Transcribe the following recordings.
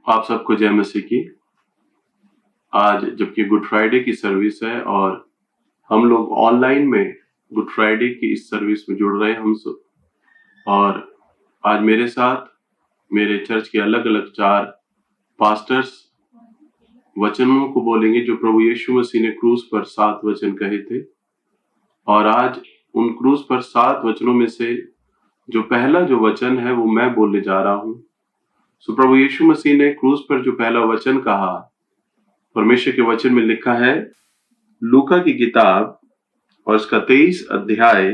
आप सबको जय मसीह की। आज जबकि गुड फ्राइडे की सर्विस है और हम लोग ऑनलाइन में गुड फ्राइडे की इस सर्विस में जुड़ रहे हैं हम सब। और आज मेरे साथ मेरे चर्च के अलग अलग 4 पास्टर्स वचनों को बोलेंगे जो प्रभु यीशु मसीह ने क्रूस पर 7 वचन कहे थे। और आज उन क्रूस पर 7 वचनों में से जो पहला जो वचन है वो मैं बोलने जा रहा हूँ। सो प्रभु यीशु मसीह ने क्रूस पर जो पहला वचन कहा, परमेश्वर के वचन में लिखा है लूका की किताब और इसका 23 अध्याय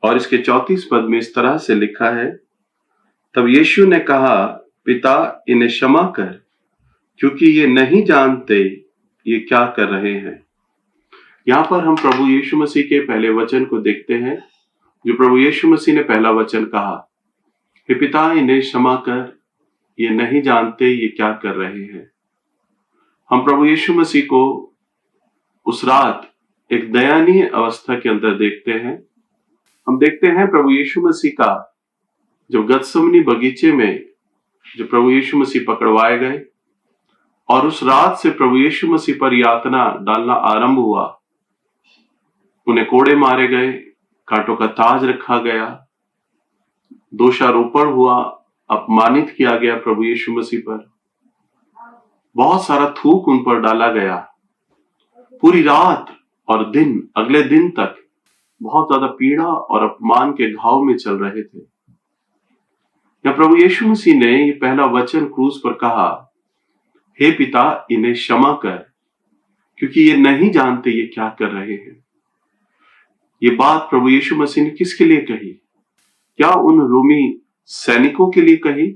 और इसके 34 पद में इस तरह से लिखा है, तब यीशु ने कहा, पिता इन्हें क्षमा कर, क्योंकि ये नहीं जानते ये क्या कर रहे हैं। यहाँ पर हम प्रभु यीशु मसीह के पहले वचन को देखते हैं, जो प्रभु यीशु मसीह ने पहला वचन कहा कि पिता इन्हें क्षमा कर, ये नहीं जानते ये क्या कर रहे हैं। हम प्रभु यीशु मसीह को उस रात एक दयनीय अवस्था के अंदर देखते हैं। हम देखते हैं प्रभु यीशु मसीह का जब गतसमनी बगीचे में जो प्रभु यीशु मसीह पकड़वाए गए और उस रात से प्रभु यीशु मसीह पर यातना डालना आरंभ हुआ। उन्हें कोड़े मारे गए, कांटों का ताज रखा गया, दोषारोपण हुआ, अपमानित किया गया प्रभु यीशु मसीह पर, बहुत सारा थूक उन पर डाला गया। पूरी रात और दिन, अगले दिन तक बहुत ज्यादा पीड़ा और अपमान के घाव में चल रहे थे। या प्रभु यीशु मसीह ने ये पहला वचन क्रूस पर कहा, हे पिता इन्हें क्षमा कर, क्योंकि ये नहीं जानते ये क्या कर रहे हैं। ये बात प्रभु यीशु मसीह ने किसके लिए कही? क्या उन रोमी सैनिकों के लिए कही?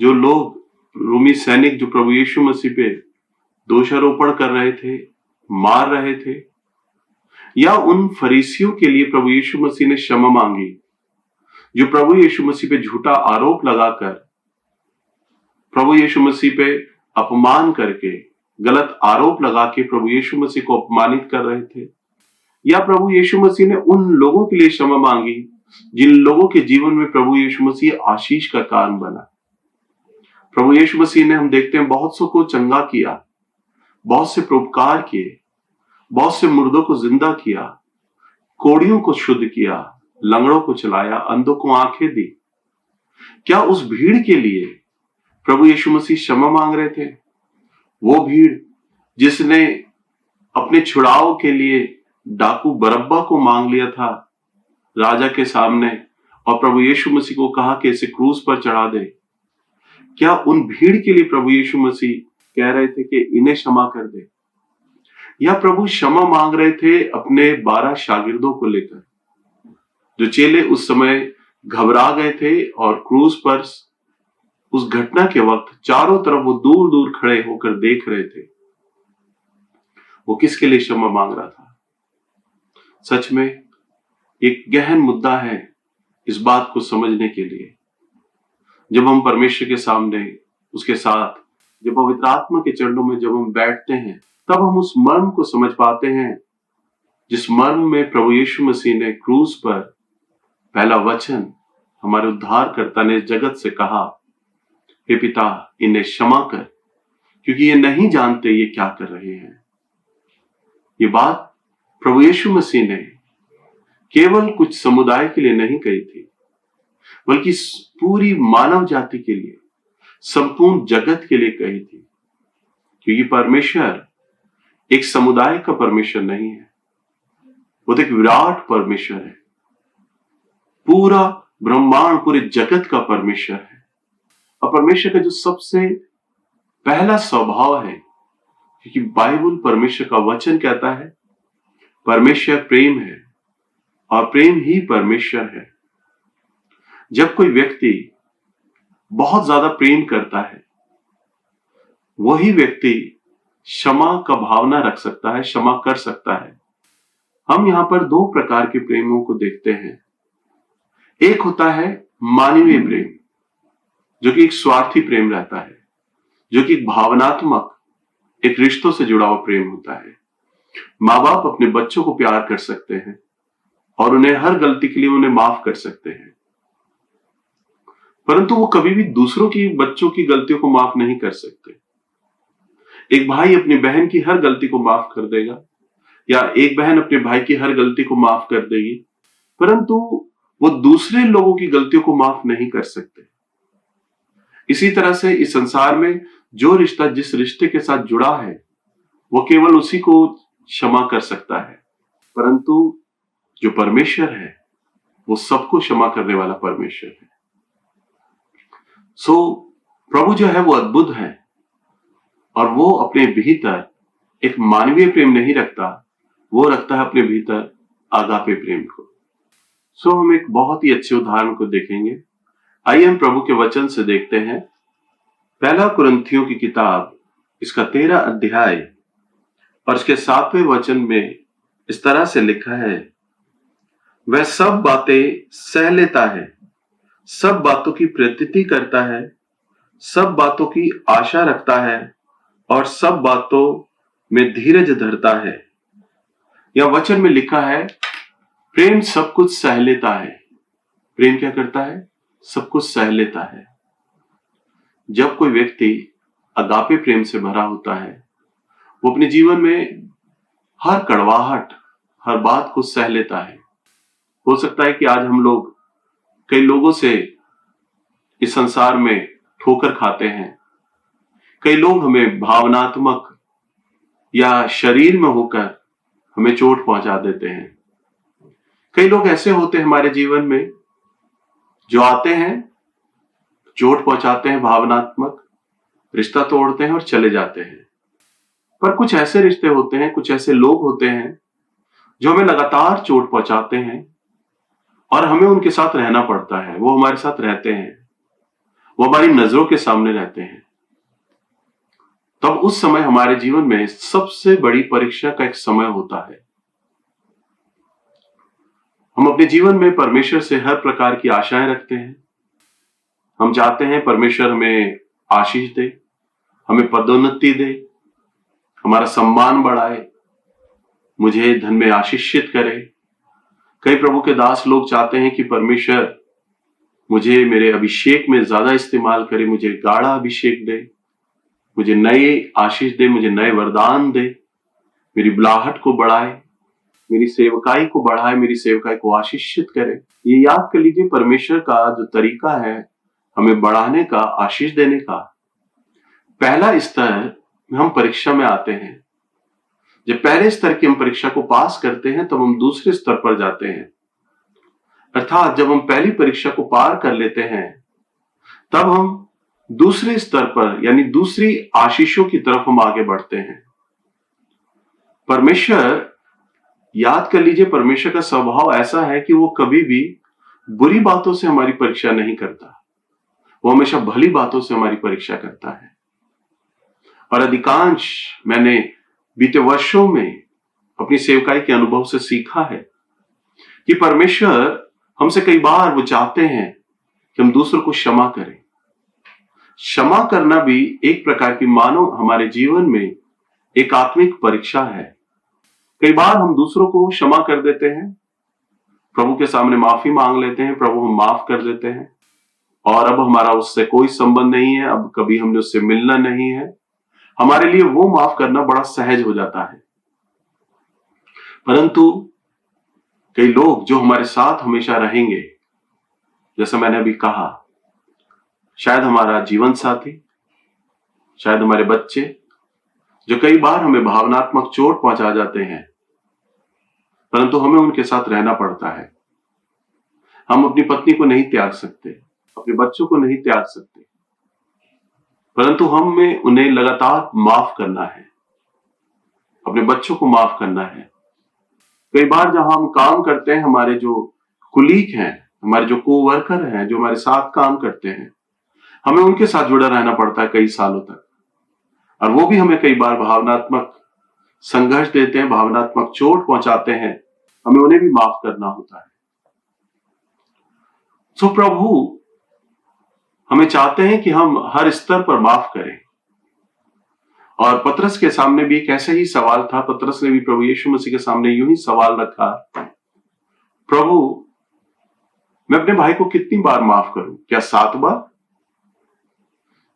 जो लोग रोमी सैनिक जो प्रभु यीशु मसीह पे दोषारोपण कर रहे थे, मार रहे थे, या उन फरीसियों के लिए प्रभु यीशु मसीह ने क्षमा मांगी, जो प्रभु यीशु मसीह पे झूठा आरोप लगाकर, प्रभु यीशु मसीह पे अपमान करके, गलत आरोप लगा के प्रभु यीशु मसीह को अपमानित कर रहे थे? या प्रभु यीशु मसीह ने उन लोगों के लिए क्षमा मांगी जिन लोगों के जीवन में प्रभु यीशु मसीह आशीष का कारण बना? प्रभु यीशु मसीह ने, हम देखते हैं, बहुत सौ को चंगा किया, बहुत से परोपकार किए, बहुत से मुर्दों को जिंदा किया, कोड़ियों को शुद्ध किया, लंगड़ों को चलाया, अंधों को आंखें दी। क्या उस भीड़ के लिए प्रभु यीशु मसीह क्षमा मांग रहे थे? वो भीड़ जिसने अपने छुड़ाव के लिए डाकू बरब्बा को मांग लिया था राजा के सामने और प्रभु यीशु मसीह को कहा कि इसे क्रूस पर चढ़ा दे, क्या उन भीड़ के लिए प्रभु यीशु मसीह कह रहे थे कि इन्हें क्षमा कर दे? या प्रभु क्षमा मांग रहे थे अपने 12 शागिर्दों को लेकर, जो चेले उस समय घबरा गए थे और क्रूस पर उस घटना के वक्त चारों तरफ वो दूर दूर खड़े होकर देख रहे थे? वो किसके लिए क्षमा मांग रहा था? सच में एक गहन मुद्दा है इस बात को समझने के लिए। जब हम परमेश्वर के सामने उसके साथ, जब पवित्र आत्मा के चरणों में जब हम बैठते हैं, तब हम उस मर्म को समझ पाते हैं जिस मर्म में प्रभु यीशु मसीह ने क्रूस पर पहला वचन हमारे उद्धारकर्ता ने जगत से कहा, हे पिता इन्हें क्षमा कर, क्योंकि ये नहीं जानते ये क्या कर रहे हैं। ये बात प्रभु यीशु मसीह ने केवल कुछ समुदाय के लिए नहीं कही थी, बल्कि पूरी मानव जाति के लिए, संपूर्ण जगत के लिए कही थी। क्योंकि परमेश्वर एक समुदाय का परमेश्वर नहीं है, वो तो एक विराट परमेश्वर है, पूरा ब्रह्मांड, पूरे जगत का परमेश्वर है। और परमेश्वर का जो सबसे पहला स्वभाव है, क्योंकि बाइबल परमेश्वर का वचन कहता है परमेश्वर प्रेम है और प्रेम ही परमेश्वर है। जब कोई व्यक्ति बहुत ज्यादा प्रेम करता है, वही व्यक्ति क्षमा का भावना रख सकता है, क्षमा कर सकता है। हम यहाँ पर 2 प्रकार के प्रेमों को देखते हैं। एक होता है मानवीय प्रेम, जो कि एक स्वार्थी प्रेम रहता है, जो कि एक भावनात्मक, एक रिश्तों से जुड़ा हुआ प्रेम होता है। माँ बाप अपने बच्चों को प्यार कर सकते हैं और उन्हें हर गलती के लिए उन्हें माफ कर सकते हैं। परंतु वो कभी भी दूसरों की बच्चों की गलतियों को माफ नहीं कर सकते। एक भाई अपनी बहन की हर गलती को माफ कर देगा, या एक बहन अपने भाई की हर गलती को माफ कर देगी, परंतु वो दूसरे लोगों की गलतियों को माफ नहीं कर सकते। इसी तरह से इस संसार में जो रिश्ता जिस रिश्ते के साथ जुड़ा है, वो केवल उसी को क्षमा कर सकता है, परंतु जो परमेश्वर है वो सबको क्षमा करने वाला परमेश्वर है। प्रभु जो है वो अद्भुत है, और वो अपने भीतर एक मानवीय प्रेम नहीं रखता, वो रखता है अपने भीतर आगापे प्रेम को। हम एक बहुत ही अच्छे उदाहरण को देखेंगे। आइए हम प्रभु के वचन से देखते हैं। पहला कुरिन्थियों की किताब, इसका 13 अध्याय और इसके 7वें वचन में इस तरह से लिखा है, वह सब बातें सह लेता है, सब बातों की प्रतीति करता है, सब बातों की आशा रखता है और सब बातों में धीरज धरता है। यह वचन में लिखा है, प्रेम सब कुछ सह लेता है। प्रेम क्या करता है? सब कुछ सह लेता है। जब कोई व्यक्ति अगापे प्रेम से भरा होता है, वो अपने जीवन में हर कड़वाहट, हर बात को सह लेता है। हो सकता है कि आज हम लोग कई लोगों से इस संसार में ठोकर खाते हैं। कई लोग हमें भावनात्मक या शरीर में होकर हमें चोट पहुंचा देते हैं। कई लोग ऐसे होते हैं हमारे जीवन में जो आते हैं, चोट पहुंचाते हैं, भावनात्मक रिश्ता तोड़ते हैं और चले जाते हैं। पर कुछ ऐसे रिश्ते होते हैं, कुछ ऐसे लोग होते हैं जो हमें लगातार चोट पहुंचाते हैं और हमें उनके साथ रहना पड़ता है। वो हमारे साथ रहते हैं, वो हमारी नजरों के सामने रहते हैं। तब उस समय हमारे जीवन में सबसे बड़ी परीक्षा का एक समय होता है। हम अपने जीवन में परमेश्वर से हर प्रकार की आशाएं रखते हैं। हम चाहते हैं परमेश्वर हमें आशीष दे, हमें पदोन्नति दे, हमारा सम्मान बढ़ाए, मुझे धन में आशीषित करे। कई प्रभु के दास लोग चाहते हैं कि परमेश्वर मुझे मेरे अभिषेक में ज्यादा इस्तेमाल करे, मुझे गाढ़ा अभिषेक दे, मुझे नए आशीष दे, मुझे नए वरदान दे, मेरी बुलाहट को बढ़ाए, मेरी सेवकाई को बढ़ाए, मेरी सेवकाई को आशीषित करे। ये याद कर लीजिए, परमेश्वर का जो तरीका है हमें बढ़ाने का, आशीष देने का, पहला स्तर हम परीक्षा में आते हैं। जब पहले स्तर की हम परीक्षा को पास करते हैं तब हम दूसरे स्तर पर जाते हैं। अर्थात जब हम पहली परीक्षा को पार कर लेते हैं तब हम दूसरे स्तर पर, यानी दूसरी आशीषों की तरफ हम आगे बढ़ते हैं। परमेश्वर, याद कर लीजिए, परमेश्वर का स्वभाव ऐसा है कि वो कभी भी बुरी बातों से हमारी परीक्षा नहीं करता, वो हमेशा भली बातों से हमारी परीक्षा करता है। और अधिकांश मैंने बीते वर्षों में अपनी सेवकाई के अनुभव से सीखा है कि परमेश्वर हमसे कई बार वो चाहते हैं कि हम दूसरों को क्षमा करें। क्षमा करना भी एक प्रकार की, मानो हमारे जीवन में एक आत्मिक परीक्षा है। कई बार हम दूसरों को क्षमा कर देते हैं, प्रभु के सामने माफी मांग लेते हैं, प्रभु हम माफ कर देते हैं और अब हमारा उससे कोई संबंध नहीं है, अब कभी हमने उससे मिलना नहीं है। हमारे लिए वो माफ करना बड़ा सहज हो जाता है। परंतु कई लोग जो हमारे साथ हमेशा रहेंगे, जैसा मैंने अभी कहा, शायद हमारा जीवन साथी, शायद हमारे बच्चे, जो कई बार हमें भावनात्मक चोट पहुंचा जाते हैं, परंतु हमें उनके साथ रहना पड़ता है। हम अपनी पत्नी को नहीं त्याग सकते, अपने बच्चों को नहीं त्याग सकते, परंतु हमें उन्हें लगातार माफ करना है, अपने बच्चों को माफ करना है। कई बार जहां हम काम करते हैं, हमारे जो कुलीग हैं, हमारे जो कोवर्कर हैं, जो हमारे साथ काम करते हैं, हमें उनके साथ जुड़ा रहना पड़ता है कई सालों तक, और वो भी हमें कई बार भावनात्मक संघर्ष देते हैं, भावनात्मक चोट पहुंचाते हैं, हमें उन्हें भी माफ करना होता है। प्रभु हमें चाहते हैं कि हम हर स्तर पर माफ करें। और पतरस के सामने भी एक ऐसा ही सवाल था। पतरस ने भी प्रभु यीशु मसीह के सामने यूं ही सवाल रखा, प्रभु मैं अपने भाई को कितनी बार माफ करूं? क्या 7 बार?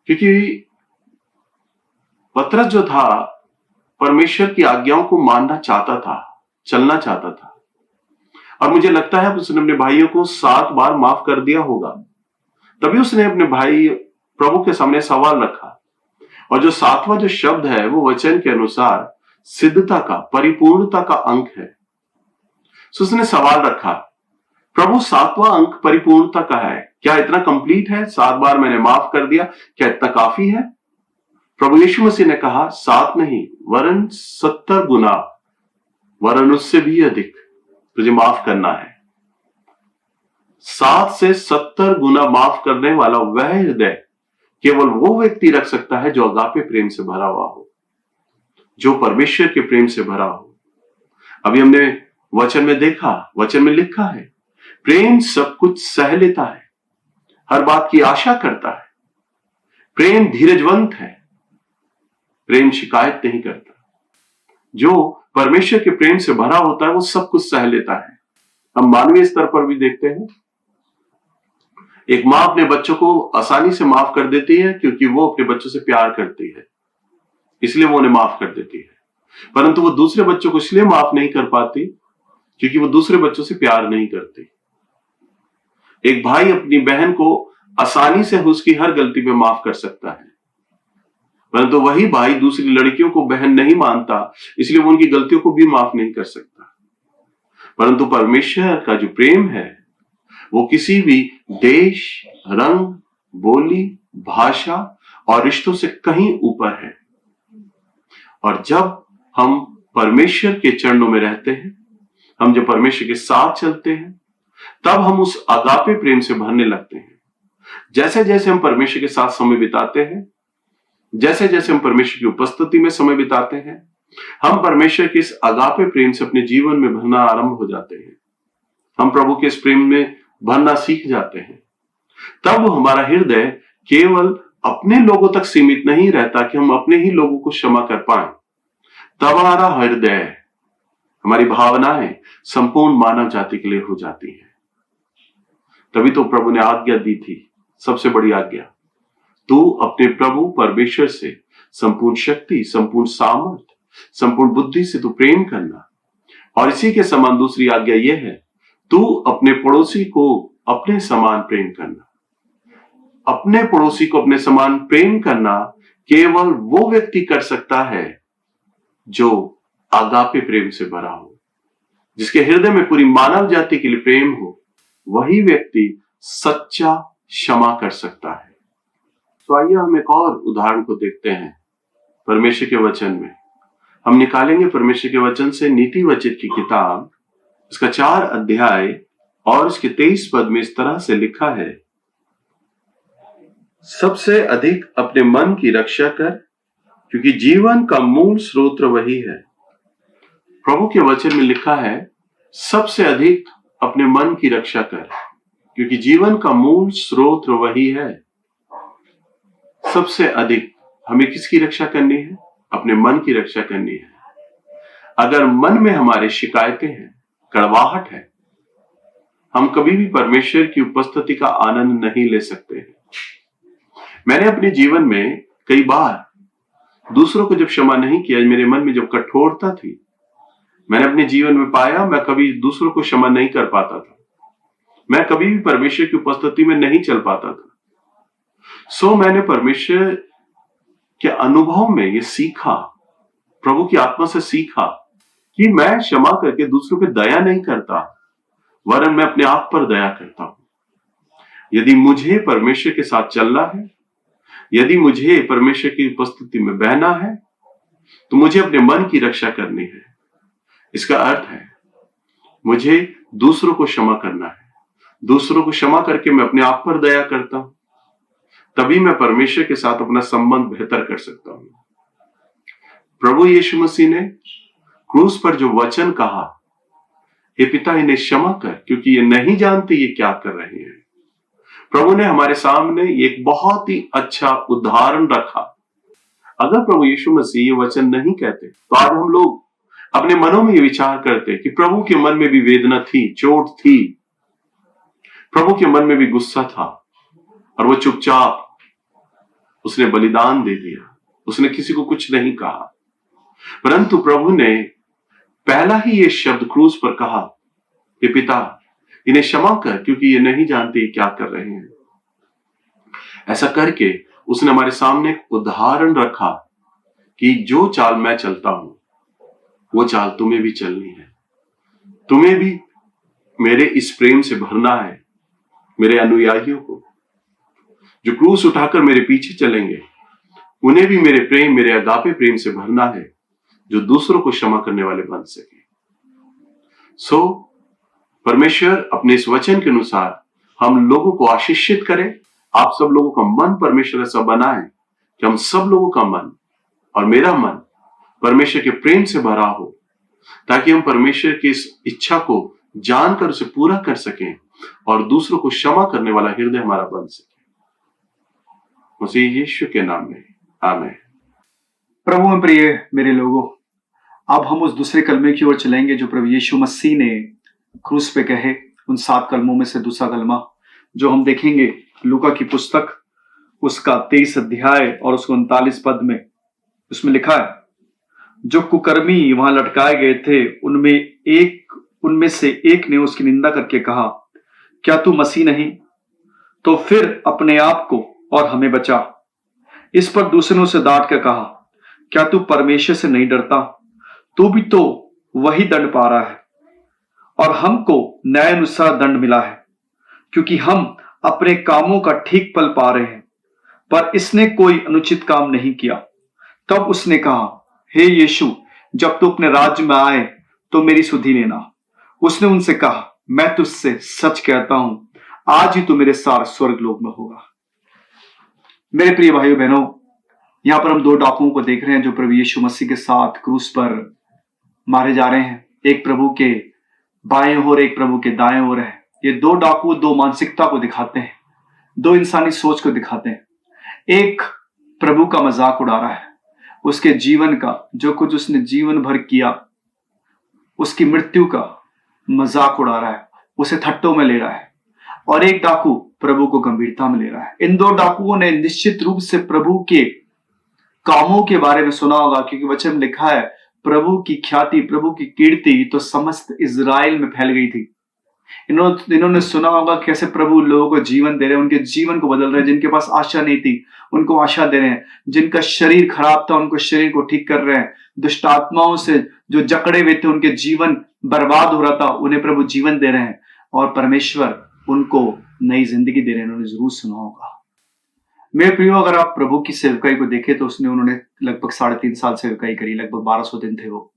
क्योंकि पतरस जो था परमेश्वर की आज्ञाओं को मानना चाहता था, चलना चाहता था, और मुझे लगता है उसने अपने भाइयों को 7 बार माफ कर दिया होगा। तभी उसने अपने भाई प्रभु के सामने सवाल रखा, और जो 7वां जो शब्द है वो वचन के अनुसार सिद्धता का, परिपूर्णता का अंक है। तो उसने सवाल रखा, प्रभु 7वां अंक परिपूर्णता का है, क्या इतना कंप्लीट है? 7 बार मैंने माफ कर दिया, क्या इतना काफी है? प्रभु यीशु मसीह ने कहा 7 नहीं वरन 70 गुना, वरन उससे भी अधिक तुझे माफ करना है। 7 से 70 गुना माफ करने वाला वह हृदय केवल वो व्यक्ति रख सकता है जो अगापे प्रेम से भरा हुआ हो, जो परमेश्वर के प्रेम से भरा हो। अभी हमने वचन में देखा, वचन में लिखा है, प्रेम सब कुछ सह लेता है, हर बात की आशा करता है, प्रेम धीरजवंत है, प्रेम शिकायत नहीं करता। जो परमेश्वर के प्रेम से भरा होता है वो सब कुछ सह लेता है। हम मानवीय स्तर पर भी देखते हैं, एक मां अपने बच्चों को आसानी से माफ कर देती है क्योंकि वो अपने बच्चों से प्यार करती है, इसलिए वो उन्हें माफ कर देती है। परंतु वो दूसरे बच्चों को इसलिए माफ नहीं कर पाती क्योंकि वो दूसरे बच्चों से प्यार नहीं करती। एक भाई अपनी बहन को आसानी से उसकी हर गलती पे माफ कर सकता है, परंतु वही भाई दूसरी लड़कियों को बहन नहीं मानता, इसलिए वो उनकी गलतियों को भी माफ नहीं कर सकता। परंतु परमेश्वर का जो प्रेम है वो किसी भी देश, रंग, बोली, भाषा और रिश्तों से कहीं ऊपर है। और जब हम परमेश्वर के चरणों में रहते हैं, हम जब परमेश्वर के साथ चलते हैं, तब हम उस अगापे प्रेम से भरने लगते हैं। जैसे जैसे हम परमेश्वर के साथ समय बिताते हैं, जैसे जैसे हम परमेश्वर की उपस्थिति में समय बिताते हैं, हम परमेश्वर के इस अगापे प्रेम से अपने जीवन में भरना आरंभ हो जाते हैं। हम प्रभु के इस प्रेम में भरना सीख जाते हैं। तब हमारा हृदय केवल अपने लोगों तक सीमित नहीं रहता कि हम अपने ही लोगों को क्षमा कर पाए। तब हमारा हृदय, हमारी भावनाएं संपूर्ण मानव जाति के लिए हो जाती हैं। तभी तो प्रभु ने आज्ञा दी थी, सबसे बड़ी आज्ञा, तू अपने प्रभु परमेश्वर से संपूर्ण शक्ति, संपूर्ण सामर्थ, संपूर्ण बुद्धि से तू प्रेम करना। और इसी के समान दूसरी आज्ञा यह है, तू अपने पड़ोसी को अपने समान प्रेम करना। अपने पड़ोसी को अपने समान प्रेम करना केवल वो व्यक्ति कर सकता है जो आगापे प्रेम से भरा हो, जिसके हृदय में पूरी मानव जाति के लिए प्रेम हो। वही व्यक्ति सच्चा क्षमा कर सकता है। तो आइए हम एक और उदाहरण को देखते हैं परमेश्वर के वचन में। हम निकालेंगे परमेश्वर के वचन से नीति वचन की किताब, इसका 4 अध्याय और इसके 23 पद में इस तरह से लिखा है, सबसे अधिक अपने मन की रक्षा कर, क्योंकि जीवन का मूल स्रोत वही है। प्रभु के वचन में लिखा है, सबसे अधिक अपने मन की रक्षा कर, क्योंकि जीवन का मूल स्रोत वही है। सबसे अधिक हमें किसकी रक्षा करनी है? अपने मन की रक्षा करनी है। अगर मन में हमारे शिकायतें हैं, कड़वाहट है, हम कभी भी परमेश्वर की उपस्थिति का आनंद नहीं ले सकते हैं। मैंने अपने जीवन में कई बार दूसरों को जब क्षमा नहीं किया, मेरे मन में जब कठोरता थी, मैंने अपने जीवन में पाया मैं कभी दूसरों को क्षमा नहीं कर पाता था। मैं कभी भी परमेश्वर की उपस्थिति में नहीं चल पाता था। सो मैंने परमेश्वर के अनुभव में ये सीखा, प्रभु की आत्मा से सीखा कि मैं क्षमा करके दूसरों पे दया नहीं करता, वरन मैं अपने आप पर दया करता हूं। यदि मुझे परमेश्वर के साथ चलना है, यदि मुझे परमेश्वर की उपस्थिति में बहना है, तो मुझे अपने मन की रक्षा करनी है। इसका अर्थ है मुझे दूसरों को क्षमा करना है। दूसरों को क्षमा करके मैं अपने आप पर दया करता हूं, तभी मैं परमेश्वर के साथ अपना संबंध बेहतर कर सकता हूं। प्रभु यीशु मसीह ने क्रूस पर जो वचन कहा, हे पिता इन्हें क्षमा कर, क्योंकि ये नहीं जानते ये क्या कर रहे हैं। प्रभु ने हमारे सामने एक बहुत ही अच्छा उदाहरण रखा। अगर प्रभु यीशु मसीह ये वचन नहीं कहते, तो आज हम लोग अपने मनों में ये विचार करते कि प्रभु के मन में भी वेदना थी, चोट थी, प्रभु के मन में भी गुस्सा था और वो चुपचाप उसने बलिदान दे दिया, उसने किसी को कुछ नहीं कहा। परंतु प्रभु ने पहला ही ये शब्द क्रूस पर कहा कि पिता इन्हें क्षमा कर, क्योंकि ये नहीं जानते क्या कर रहे हैं। ऐसा करके उसने हमारे सामने एक उदाहरण रखा कि जो चाल मैं चलता हूं वो चाल तुम्हें भी चलनी है, तुम्हें भी मेरे इस प्रेम से भरना है। मेरे अनुयायियों को जो क्रूस उठाकर मेरे पीछे चलेंगे, उन्हें भी मेरे प्रेम, मेरे अगापे प्रेम से भरना है, जो दूसरों को क्षमा करने वाले बन सके। परमेश्वर अपने इस वचन के अनुसार हम लोगों को आशीषित करे। आप सब लोगों का मन परमेश्वर ऐसा बना है कि हम सब लोगों का मन और मेरा मन परमेश्वर के प्रेम से भरा हो, ताकि हम परमेश्वर की इस इच्छा को जानकर उसे पूरा कर सकें और दूसरों को क्षमा करने वाला हृदय हमारा बन सके। मसीह यीशु के नाम में आमीन। प्रभु में प्रिय मेरे लोगों, अब हम उस दूसरे कलमे की ओर चलेंगे जो प्रभु यीशु मसीह ने क्रूस पे कहे। उन 7 कलमों में से दूसरा कलमा जो हम देखेंगे लूका की पुस्तक उसका 23 अध्याय और उसको 39 पद में, उसमें लिखा है, जो कुकर्मी वहां लटकाए गए थे उनमें से एक ने उसकी निंदा करके कहा, क्या तू मसीह नहीं? तो फिर अपने आप को और हमें बचा। इस पर दूसरे ने उसे डांट कर कहा, क्या तू परमेश्वर से नहीं डरता? तू भी तो वही दंड पा रहा है और हमको न्याय अनुसार दंड मिला है, क्योंकि हम अपने कामों का ठीक फल पा रहे हैं, पर इसने कोई अनुचित काम नहीं किया। तब उसने कहा, हे यीशु, जब तू अपने राज्य में आए तो मेरी सुधि लेना। उसने उनसे कहा, मैं तुझसे सच कहता हूं, आज ही तू मेरे साथ स्वर्ग लोक में होगा। मेरे प्रिय भाइयों बहनों, यहां पर हम 2 डाकुओं को देख रहे हैं जो प्रभु यीशु मसीह के साथ क्रूस पर मारे जा रहे हैं। एक प्रभु के बाएं ओर, एक प्रभु के दाएं ओर है। ये 2 डाकू 2 मानसिकता को दिखाते हैं, 2 इंसानी सोच को दिखाते हैं। एक प्रभु का मजाक उड़ा रहा है, उसके जीवन का, जो कुछ उसने जीवन भर किया, उसकी मृत्यु का मजाक उड़ा रहा है, उसे थट्टों में ले रहा है। और एक डाकू प्रभु को गंभीरता में ले रहा है। इन 2 डाकुओं ने निश्चित रूप से प्रभु के कामों के बारे में सुना होगा, क्योंकि वचन में लिखा है, प्रभु की ख्याति, प्रभु की कीर्ति तो समस्त इजराइल में फैल गई थी। इन्होंने सुना होगा कैसे प्रभु लोगों को जीवन दे रहे हैं, उनके जीवन को बदल रहे हैं। जिनके पास आशा नहीं थी उनको आशा दे रहे हैं, जिनका शरीर खराब था उनको शरीर को ठीक कर रहे हैं, दुष्ट आत्माओं से जो जकड़े हुए थे, उनके जीवन बर्बाद हो रहा था, उन्हें प्रभु जीवन दे रहे हैं और परमेश्वर उनको नई जिंदगी दे रहे हैं। उन्होंने जरूर सुना होगा। मेरे प्रियो, अगर आप प्रभु की सेवकाई को देखें तो उन्होंने लगभग 3.5 साल सेवकाई करी, लगभग 1200 दिन थे वो।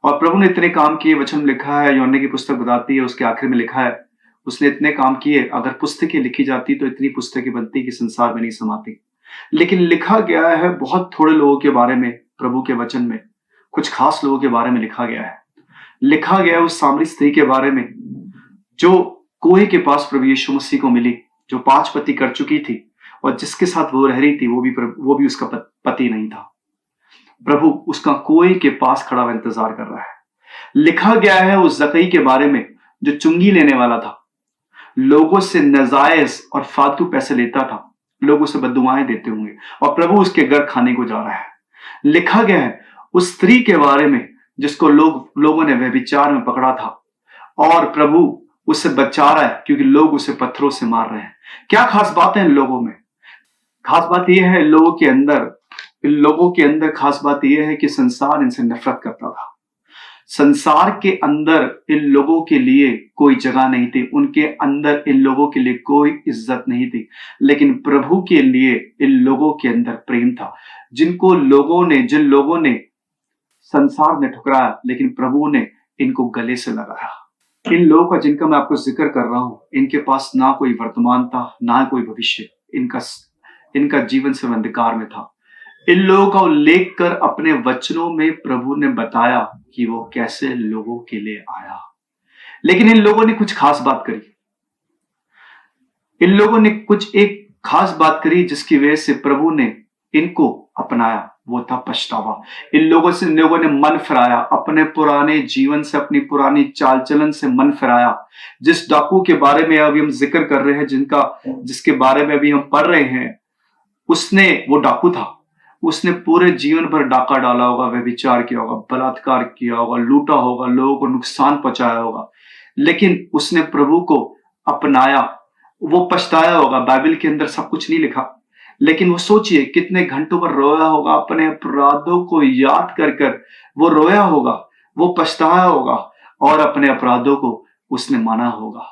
और प्रभु ने इतने काम किए, वचन में लिखा है, यूहन्ना की पुस्तक बताती है, उसके आखिर में लिखा है, उसने इतने काम किए, अगर पुस्तकें लिखी जाती तो इतनी पुस्तकें बनती कि संसार में नहीं समाती। लेकिन लिखा गया है बहुत थोड़े लोगों के बारे में। प्रभु के वचन में कुछ खास लोगों के बारे में लिखा गया है। लिखा गया है उस सामरी स्त्री के बारे में जो कुएं के पास प्रभु यीशु मसीह को मिली, जो 5 पति कर चुकी थी और जिसके साथ वो रह रही थी वो भी उसका पति नहीं था। प्रभु उसका कुएं के पास खड़ा हुआ इंतजार कर रहा है। लिखा गया है उस जकई के बारे में जो चुंगी लेने वाला था, लोगों से नाजायज और फालतू पैसे लेता था, लोग उसे बद्दुआएं देते होंगे, और प्रभु उसके घर खाने को जा रहा है। लिखा गया है उस स्त्री के बारे में जिसको लोगों ने व्यभिचार में पकड़ा था और प्रभु उसे बचा रहा है, क्योंकि लोग उसे पत्थरों से मार रहे हैं। क्या खास बात है इन लोगों में? खास बात यह है इन लोगों के अंदर खास बात यह है कि संसार इनसे नफरत करता था। संसार के अंदर इन लोगों के लिए कोई जगह नहीं थी, उनके अंदर इन लोगों के लिए कोई इज्जत नहीं थी। लेकिन प्रभु के लिए इन लोगों के अंदर प्रेम था। जिन लोगों ने संसार ने ठुकराया, लेकिन प्रभु ने इनको गले से लगाया। इन लोगों का जिनका मैं आपको जिक्र कर रहा हूं, इनके पास ना कोई वर्तमान था ना कोई भविष्य, इनका जीवन से अंधकार में था। इन लोगों का उल्लेख कर अपने वचनों में प्रभु ने बताया कि वो कैसे लोगों के लिए आया। लेकिन इन लोगों ने कुछ खास बात करी, इन लोगों ने कुछ एक खास बात करी जिसकी वजह से प्रभु ने इनको अपनाया। वो था पछतावा। इन लोगों ने मन फिराया, अपने पुराने जीवन से, अपनी पुरानी चाल चलन से मन फिराया। जिस डाकू के बारे में अभी हम जिक्र कर रहे हैं, जिसके बारे में अभी हम पढ़ रहे हैं, वो डाकू था। उसने पूरे जीवन भर डाका डाला होगा, व्यभिचार किया होगा, बलात्कार किया होगा, लूटा होगा, लोगों को नुकसान पहुंचाया होगा, लेकिन उसने प्रभु को अपनाया। वो पछताया होगा। बाइबल के अंदर सब कुछ नहीं लिखा, लेकिन वो सोचिए कितने घंटों पर रोया होगा, अपने अपराधों को याद कर कर वो रोया होगा, वो पछताया होगा और अपने अपराधों को उसने माना होगा।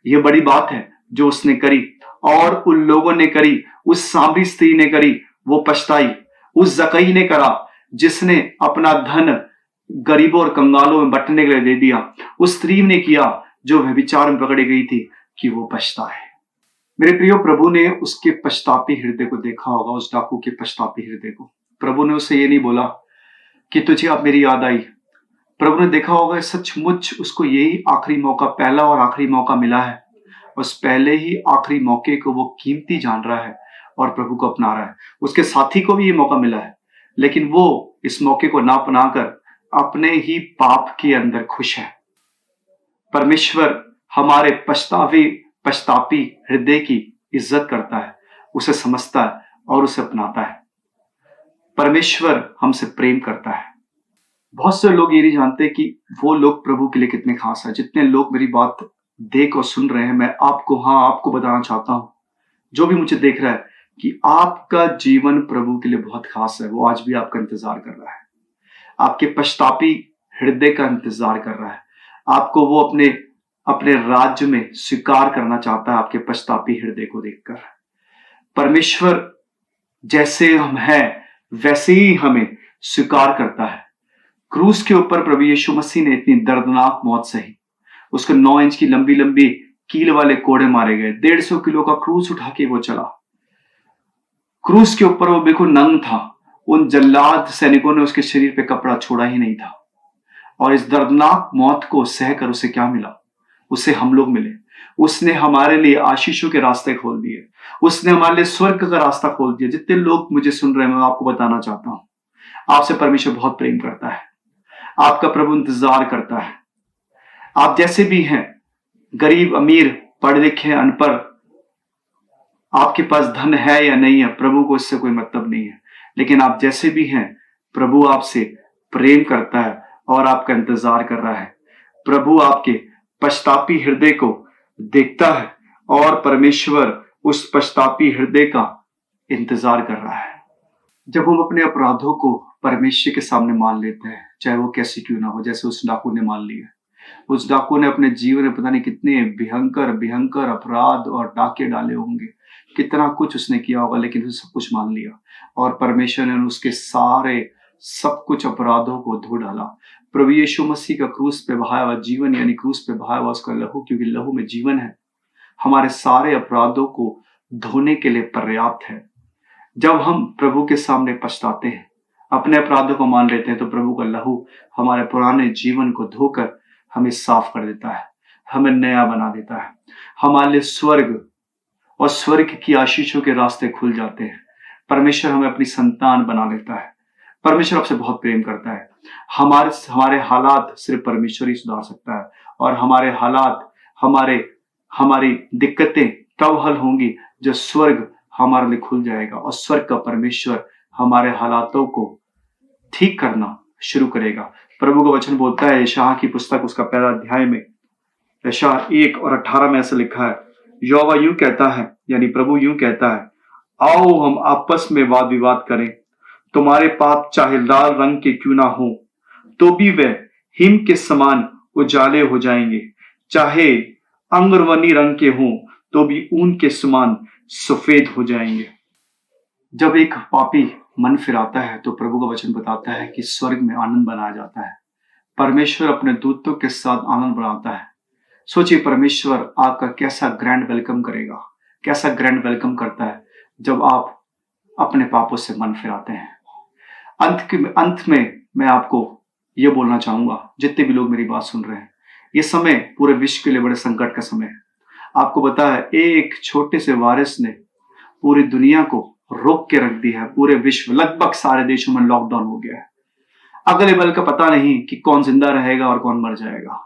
ये बड़ी बात है जो उसने करी और उन लोगों ने करी, उस सामरी स्त्री ने करी, वो पछताई। उस जकई ने करा जिसने अपना धन गरीबों और कंगालों में बंटने के लिए दे दिया। उस स्त्री ने किया जो व्यभिचार में पकड़ी गई थी कि वो पछताए। मेरे प्रियो, प्रभु ने उसके पछतापी हृदय को देखा होगा, उस डाकू के पछतापी हृदय को। प्रभु ने उसे ये नहीं बोला कि तुझे अब मेरी याद आई। प्रभु ने देखा होगा सचमुच उसको यही आखिरी मौका, पहला और आखिरी मौका मिला है। उस पहले ही आखिरी मौके को वो कीमती जान रहा है और प्रभु को अपना रहा है। उसके साथी को भी ये मौका मिला है, लेकिन वो इस मौके को ना अपनाकर अपने ही पाप के अंदर खुश है। परमेश्वर हमारे पछतापी हृदय की इज्जत करता है, उसे समझता है और उसे अपनाता है। परमेश्वर हमसे प्रेम करता है। बहुत से लोग ये नहीं जानते कि वो लोग प्रभु के लिए कितने खास है। जितने लोग मेरी बात देख और सुन रहे हैं, मैं आपको बताना चाहता हूं, जो भी मुझे देख रहा है, कि आपका जीवन प्रभु के लिए बहुत खास है। वो आज भी आपका इंतजार कर रहा है, आपके पछतापी हृदय का इंतजार कर रहा है। आपको वो अपने राज्य में स्वीकार करना चाहता है, आपके पछतापी हृदय को देखकर। परमेश्वर जैसे हम हैं वैसे ही हमें स्वीकार करता है। क्रूस के ऊपर प्रभु यीशु मसीह ने इतनी दर्दनाक मौत सही। उसको 9 इंच की लंबी लंबी कील वाले कोड़े मारे गए। 150 किलो का क्रूस उठा के वो चला। क्रूस के ऊपर वो बिल्कुल नंग था। उन जल्लाद सैनिकों ने उसके शरीर पे कपड़ा छोड़ा ही नहीं था। और इस दर्दनाक मौत को सहकर उसे क्या मिला? उसे हम लोग मिले। उसने हमारे लिए आशीषों के रास्ते खोल दिए। उसने हमारे लिए स्वर्ग का रास्ता खोल दिया। जितने लोग मुझे सुन रहे हैं, मैं आपको बताना चाहता हूं, आपसे परमेश्वर बहुत प्रेम करता है। आपका प्रभु इंतजार करता है। आप जैसे भी हैं, गरीब, अमीर, पढ़े लिखे, अनपढ़, आपके पास धन है या नहीं है, प्रभु को इससे कोई मतलब नहीं है। लेकिन आप जैसे भी हैं, प्रभु आपसे प्रेम करता है और आपका इंतजार कर रहा है। प्रभु आपके पछतापी हृदय को देखता है और परमेश्वर उस पछतापी हृदय का इंतजार कर रहा है। जब हम अपने अपराधों को परमेश्वर के सामने मान लेते हैं, चाहे वो कैसी क्यों ना हो, जैसे उस डाकू ने मान लिया। उस डाकू ने अपने जीवन में पता नहीं कितने भयंकर अपराध और डाके डाले होंगे, कितना कुछ उसने किया होगा, लेकिन उसने सब कुछ मान लिया और परमेश्वर ने उसके सारे सब कुछ अपराधों को धो डाला। प्रभु यीशु मसीह का क्रूस पे बहाया हुआ जीवन, यानी क्रूस पे बहाया हुआ उसका लहू, क्योंकि लहू में जीवन है, हमारे सारे अपराधों को धोने के लिए पर्याप्त है। जब हम प्रभु के सामने पछताते हैं, अपने अपराधों को मान लेते हैं, तो प्रभु का लहू हमारे पुराने जीवन को धोकर हमें साफ कर देता है, हमें नया बना देता है। हमारे लिए स्वर्ग और स्वर्ग की आशीषों के रास्ते खुल जाते हैं। परमेश्वर हमें अपनी संतान बना लेता है। परमेश्वर आपसे बहुत प्रेम करता है। हमारे हालात सिर्फ परमेश्वर ही सुधार सकता है और हमारे हालात, हमारी दिक्कतें तब हल होंगी जब स्वर्ग हमारे लिए खुल जाएगा और स्वर्ग का परमेश्वर हमारे हालातों को ठीक करना शुरू करेगा। प्रभु का वचन बोलता है, यशायाह की पुस्तक उसका 1 अध्याय में, यशायाह 1 और 18 में ऐसा लिखा है, यहोवा यूं कहता है, यानी प्रभु यूं कहता है, आओ हम आपस में वाद विवाद करें। तुम्हारे पाप चाहे लाल रंग के क्यों ना हो, तो भी वे हिम के समान उजाले हो जाएंगे। चाहे अंगरवनी रंग के हों, तो भी ऊन के समान सफेद हो जाएंगे। जब एक पापी मन फिराता है, तो प्रभु का वचन बताता है कि स्वर्ग में आनंद बनाया जाता है। परमेश्वर अपने दूतों के साथ आनंद बनाता है। सोचिए, परमेश्वर आपका कैसा ग्रैंड वेलकम करेगा, कैसा ग्रैंड वेलकम करता है जब आप अपने पापों से मन फिराते हैं। अंत में मैं आपको यह बोलना चाहूंगा, जितने भी लोग मेरी बात सुन रहे हैं, ये समय पूरे विश्व के लिए बड़े संकट का समय है। आपको पता है, एक छोटे से वायरस ने पूरी दुनिया को रोक के रख दी है। पूरे विश्व, लगभग सारे देशों में लॉकडाउन हो गया है। अगले पल का पता नहीं कि कौन जिंदा रहेगा और कौन मर जाएगा।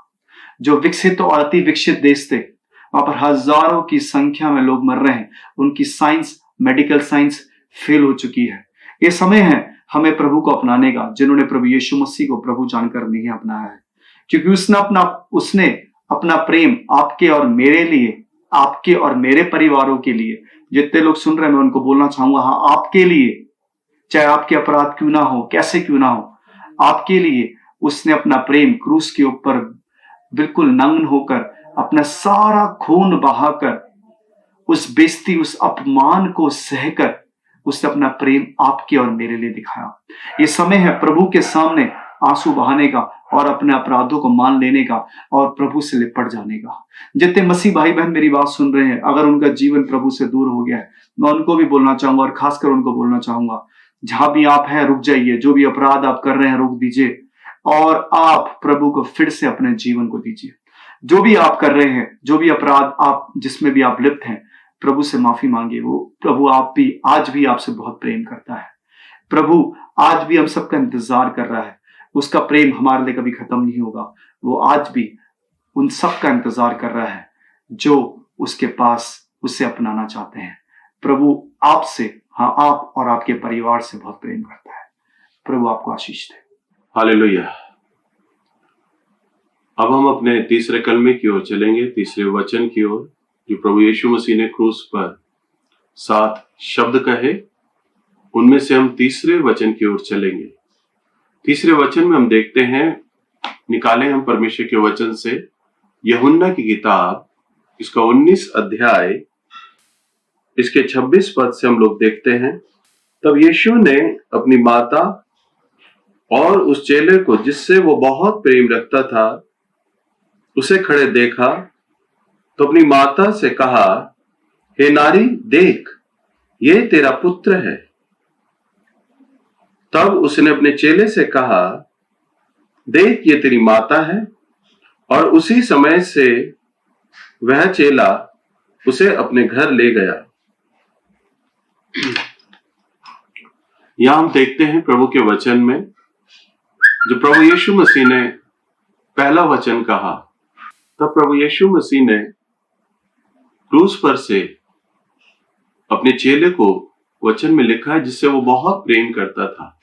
जो विकसित और अति विकसित देश थे, वहां पर हजारों की संख्या में लोग मर रहे हैं। उनकी साइंस, मेडिकल साइंस फेल हो चुकी है। ये समय है हमें प्रभु को अपनाने का, जिन्होंने प्रभु यीशु मसीह को प्रभु जानकर नहीं अपनाया है, क्योंकि उसने अपना प्रेम आपके और मेरे लिए, आपके और मेरे परिवारों के लिए, जितने लोग सुन रहे हैं मैं उनको बोलना चाहूंगा, हाँ, आपके लिए, चाहे आपके अपराध क्यों ना हो, कैसे क्यों ना हो, आपके लिए उसने अपना प्रेम क्रूस के ऊपर बिल्कुल नग्न होकर अपना सारा खून बहाकर, उस बेइज्जती, उस अपमान को सहकर उसने अपना प्रेम आपके और मेरे लिए दिखाया। ये समय है प्रभु के सामने आंसू बहाने का और अपने अपराधों को मान लेने का और प्रभु से लिपट जाने का। जितने मसीह भाई बहन मेरी बात सुन रहे हैं, अगर उनका जीवन प्रभु से दूर हो गया है, मैं उनको भी बोलना चाहूंगा और खासकर उनको बोलना चाहूंगा, जहां भी आप हैं रुक जाइए। जो भी अपराध आप कर रहे हैं रोक दीजिए और आप प्रभु को फिर से अपने जीवन को दीजिए। जो भी आप कर रहे हैं, जो भी अपराध आप, जिसमें भी आप लिप्त हैं, प्रभु से माफी मांगिए। वो प्रभु आज भी आपसे बहुत प्रेम करता है। प्रभु आज भी हम सबका इंतजार कर रहा है। उसका प्रेम हमारे लिए कभी खत्म नहीं होगा। वो आज भी उन सब का इंतजार कर रहा है जो उसके पास उसे अपनाना चाहते हैं। प्रभु आपसे, हाँ, आप और आपके परिवार से बहुत प्रेम करता है। प्रभु आपको आशीष दे। हालेलुया। अब हम अपने तीसरे कलमे की ओर चलेंगे, तीसरे वचन की ओर, जो प्रभु यीशु मसीह ने क्रूस पर 7 शब्द कहे, उनमें से हम तीसरे वचन की ओर चलेंगे। तीसरे वचन में हम देखते हैं, निकाले हम परमेश्वर के वचन से यूहन्ना की किताब, इसका 19 अध्याय, इसके 26 पद से हम लोग देखते हैं। तब यीशु ने अपनी माता और उस चेले को जिससे वो बहुत प्रेम रखता था उसे खड़े देखा तो अपनी माता से कहा, हे नारी, देख, ये तेरा पुत्र है। तब उसने अपने चेले से कहा, देख, ये तेरी माता है। और उसी समय से वह चेला उसे अपने घर ले गया। यहां हम देखते हैं प्रभु के वचन में, जो प्रभु यीशु मसीह ने पहला वचन कहा, तब प्रभु यीशु मसीह ने क्रूस पर से अपने चेले को, वचन में लिखा है, जिससे वो बहुत प्रेम करता था,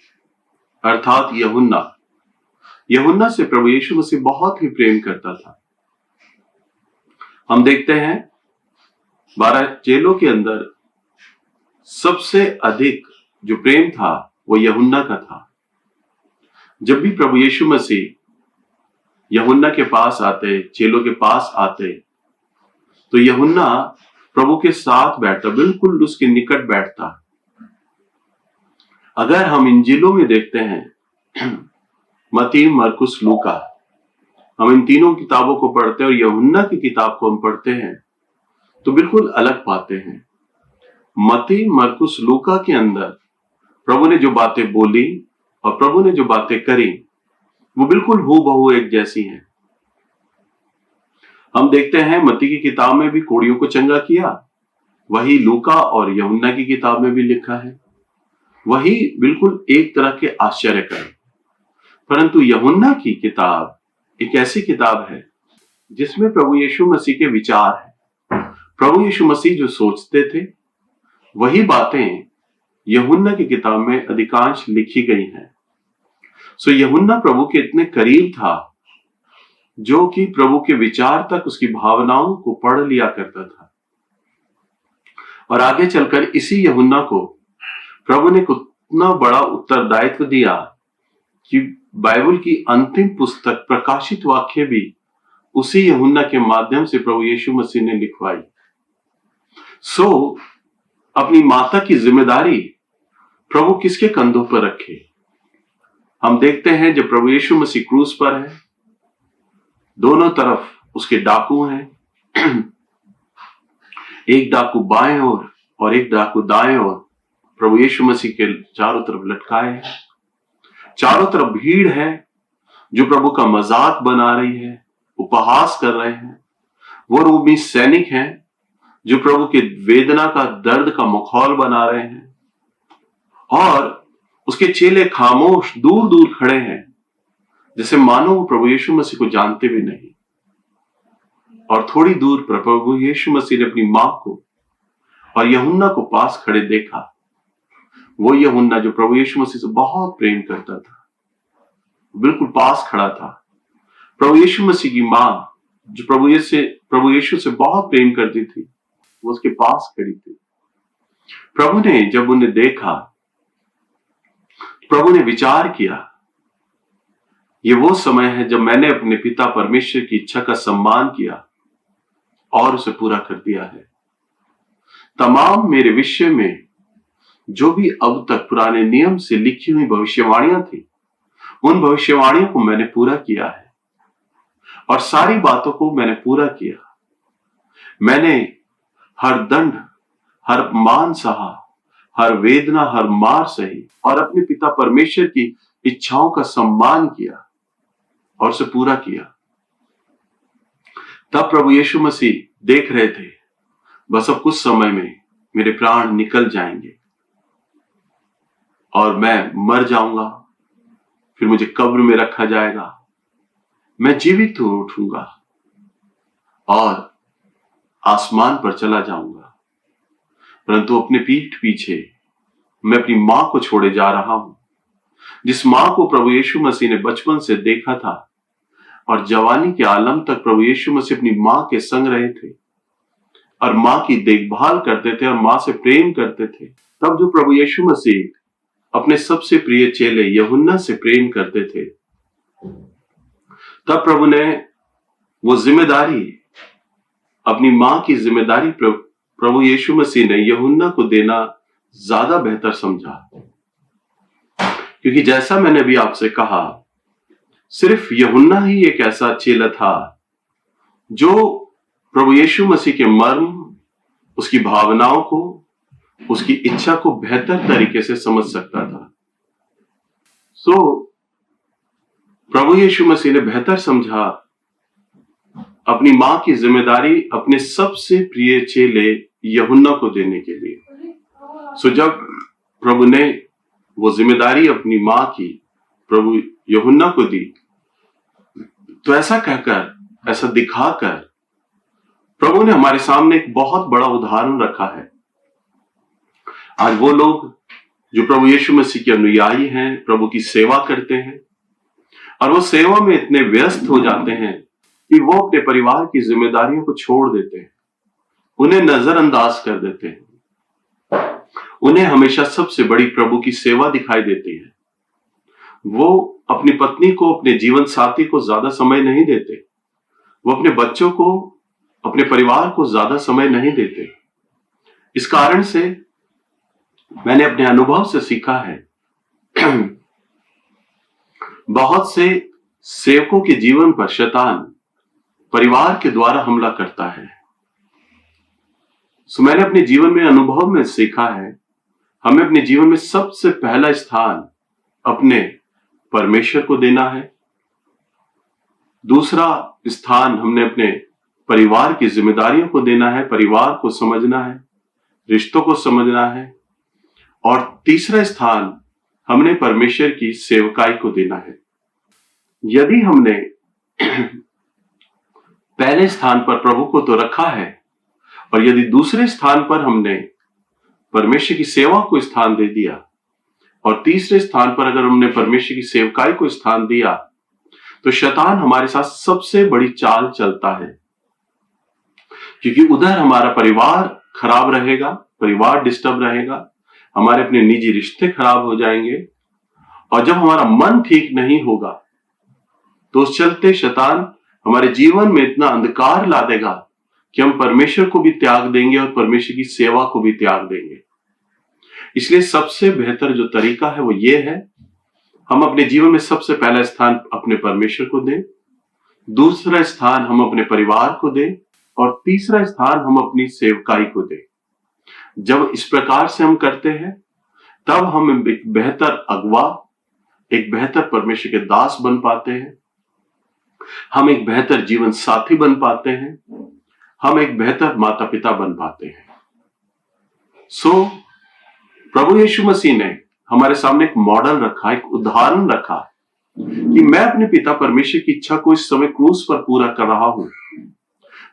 अर्थात यूहन्ना से प्रभु यीशु मसीह बहुत ही प्रेम करता था। हम देखते हैं 12 चेलों के अंदर सबसे अधिक जो प्रेम था वो यूहन्ना का था। जब भी प्रभु यीशु मसीह यूहन्ना के पास आते, चेलों के पास आते, तो यूहन्ना प्रभु के साथ बैठता, बिल्कुल उसके निकट बैठता। अगर हम इंजीलों में देखते हैं, मत्ती, मरकुस, लूका, हम इन तीनों किताबों को पढ़ते हैं और यूहन्ना की किताब को हम पढ़ते हैं तो बिल्कुल अलग पाते हैं। मत्ती, मरकुस, लूका के अंदर प्रभु ने जो बातें बोली और प्रभु ने जो बातें करी वो बिल्कुल हूबहू एक जैसी हैं। हम देखते हैं मत्ती की किताब में भी कोढ़ियों को चंगा किया, वही लूका और यूहन्ना की किताब में भी लिखा है, वही बिल्कुल एक तरह के आश्चर्य कर। परंतु यूहन्ना की किताब एक ऐसी किताब है जिसमें प्रभु यीशु मसीह के विचार हैं। प्रभु यीशु मसीह जो सोचते थे वही बातें यूहन्ना की किताब में अधिकांश लिखी गई हैं। सो यूहन्ना प्रभु के इतने करीब था जो कि प्रभु के विचार तक, उसकी भावनाओं को पढ़ लिया करता था। और आगे चलकर इसी यूहन्ना को प्रभु ने कितना बड़ा उत्तरदायित्व दिया कि बाइबल की अंतिम पुस्तक प्रकाशित वाक्य भी उसी यूहन्ना के माध्यम से प्रभु यीशु मसीह ने लिखवाई। सो अपनी माता की जिम्मेदारी प्रभु किसके कंधों पर रखे? हम देखते हैं जब प्रभु यीशु मसीह क्रूस पर है, दोनों तरफ उसके डाकू हैं, एक डाकू बाएं ओर और एक डाकू दाएं ओर प्रभु यीशु मसीह के चारों तरफ लटकाए हैं। चारों तरफ भीड़ है जो प्रभु का मजाक बना रही है, उपहास कर रहे हैं। वो रोमी सैनिक हैं जो प्रभु के वेदना का, दर्द का मखौल बना रहे हैं। और उसके चेले खामोश दूर दूर खड़े हैं, जैसे मानो वो प्रभु यीशु मसीह को जानते भी नहीं। और थोड़ी दूर पर प्रभु यीशु मसीह ने अपनी मां को और यूहन्ना को पास खड़े देखा। वो यूहन्ना जो प्रभु यीशु मसीह से बहुत प्रेम करता था, बिल्कुल पास खड़ा था। प्रभु यीशु मसीह की मां जो प्रभु यीशु से बहुत प्रेम करती थी, वो उसके पास खड़ी थी। प्रभु ने जब उन्हें देखा, प्रभु ने विचार किया, ये वो समय है जब मैंने अपने पिता परमेश्वर की इच्छा का सम्मान किया और उसे पूरा कर दिया है। तमाम मेरे विषय में जो भी अब तक पुराने नियम से लिखी हुई भविष्यवाणियां थी, उन भविष्यवाणियों को मैंने पूरा किया है और सारी बातों को मैंने पूरा किया। मैंने हर दंड, हर अपमान सहा, हर वेदना, हर मार सही और अपने पिता परमेश्वर की इच्छाओं का सम्मान किया और उसे पूरा किया। तब प्रभु यीशु मसीह देख रहे थे, बस अब कुछ समय में मेरे प्राण निकल जाएंगे और मैं मर जाऊंगा, फिर मुझे कब्र में रखा जाएगा, मैं जीवित हो उठूंगा और आसमान पर चला जाऊंगा। परंतु अपने पीठ पीछे मैं अपनी मां को छोड़े जा रहा हूं, जिस मां को प्रभु यीशु मसीह ने बचपन से देखा था और जवानी के आलम तक प्रभु यीशु मसीह अपनी मां के संग रहे थे और मां की देखभाल करते थे और मां से प्रेम करते थे। तब जो प्रभु यीशु मसीह अपने सबसे प्रिय चेले यूहन्ना से प्रेम करते थे, तब प्रभु ने वो जिम्मेदारी, अपनी मां की जिम्मेदारी प्रभु यीशु मसीह ने यूहन्ना को देना ज्यादा बेहतर समझा। क्योंकि जैसा मैंने अभी आपसे कहा, सिर्फ यूहन्ना ही एक ऐसा चेला था जो प्रभु यीशु मसीह के मर्म, उसकी भावनाओं को, उसकी इच्छा को बेहतर तरीके से समझ सकता था। प्रभु यीशु मसीह ने बेहतर समझा अपनी मां की जिम्मेदारी अपने सबसे प्रिय चेले यूहन्ना को देने के लिए। जब प्रभु ने वो जिम्मेदारी अपनी मां की प्रभु यूहन्ना को दी, तो ऐसा कहकर, ऐसा दिखाकर प्रभु ने हमारे सामने एक बहुत बड़ा उदाहरण रखा है। आज वो लोग जो प्रभु यीशु मसीह के अनुयायी हैं, प्रभु की सेवा करते हैं और वो सेवा में इतने व्यस्त हो जाते हैं कि वो अपने परिवार की जिम्मेदारियों को छोड़ देते हैं, उन्हें नजरअंदाज कर देते हैं। उन्हें हमेशा सबसे बड़ी प्रभु की सेवा दिखाई देती है। वो अपनी पत्नी को, अपने जीवन साथी को ज्यादा समय नहीं देते, वो अपने बच्चों को, अपने परिवार को ज्यादा समय नहीं देते। इस कारण से मैंने अपने अनुभव से सीखा है बहुत से सेवकों के जीवन पर शैतान परिवार के द्वारा हमला करता है। मैंने अपने जीवन में अनुभव में सीखा है, हमें अपने जीवन में सबसे पहला स्थान अपने परमेश्वर को देना है। दूसरा स्थान हमने अपने परिवार की जिम्मेदारियों को देना है, परिवार को समझना है, रिश्तों को समझना है। और तीसरा स्थान हमने परमेश्वर की सेवकाई को देना है। यदि हमने पहले स्थान पर प्रभु को तो रखा है और यदि दूसरे स्थान पर हमने परमेश्वर की सेवा को स्थान दे दिया और तीसरे स्थान पर अगर हमने परमेश्वर की सेवकाई को स्थान दिया, तो शैतान हमारे साथ सबसे बड़ी चाल चलता है। क्योंकि उधर हमारा परिवार खराब रहेगा, परिवार डिस्टर्ब रहेगा, हमारे अपने निजी रिश्ते खराब हो जाएंगे और जब हमारा मन ठीक नहीं होगा तो उस चलते शैतान हमारे जीवन में इतना अंधकार ला देगा कि हम परमेश्वर को भी त्याग देंगे और परमेश्वर की सेवा को भी त्याग देंगे। इसलिए सबसे बेहतर जो तरीका है वो ये है, हम अपने जीवन में सबसे पहला स्थान अपने परमेश्वर को दें, दूसरा स्थान हम अपने परिवार को दें और तीसरा स्थान हम अपनी सेवकाई को दें। जब इस प्रकार से हम करते हैं, तब हम एक बेहतर अगुवा, एक बेहतर परमेश्वर के दास बन पाते हैं, हम एक बेहतर जीवन साथी बन पाते हैं, हम एक बेहतर माता पिता बन पाते हैं। प्रभु यीशु मसीह ने हमारे सामने एक मॉडल रखा, एक उदाहरण रखा कि मैं अपने पिता परमेश्वर की इच्छा को इस समय क्रूस पर पूरा कर रहा हूं,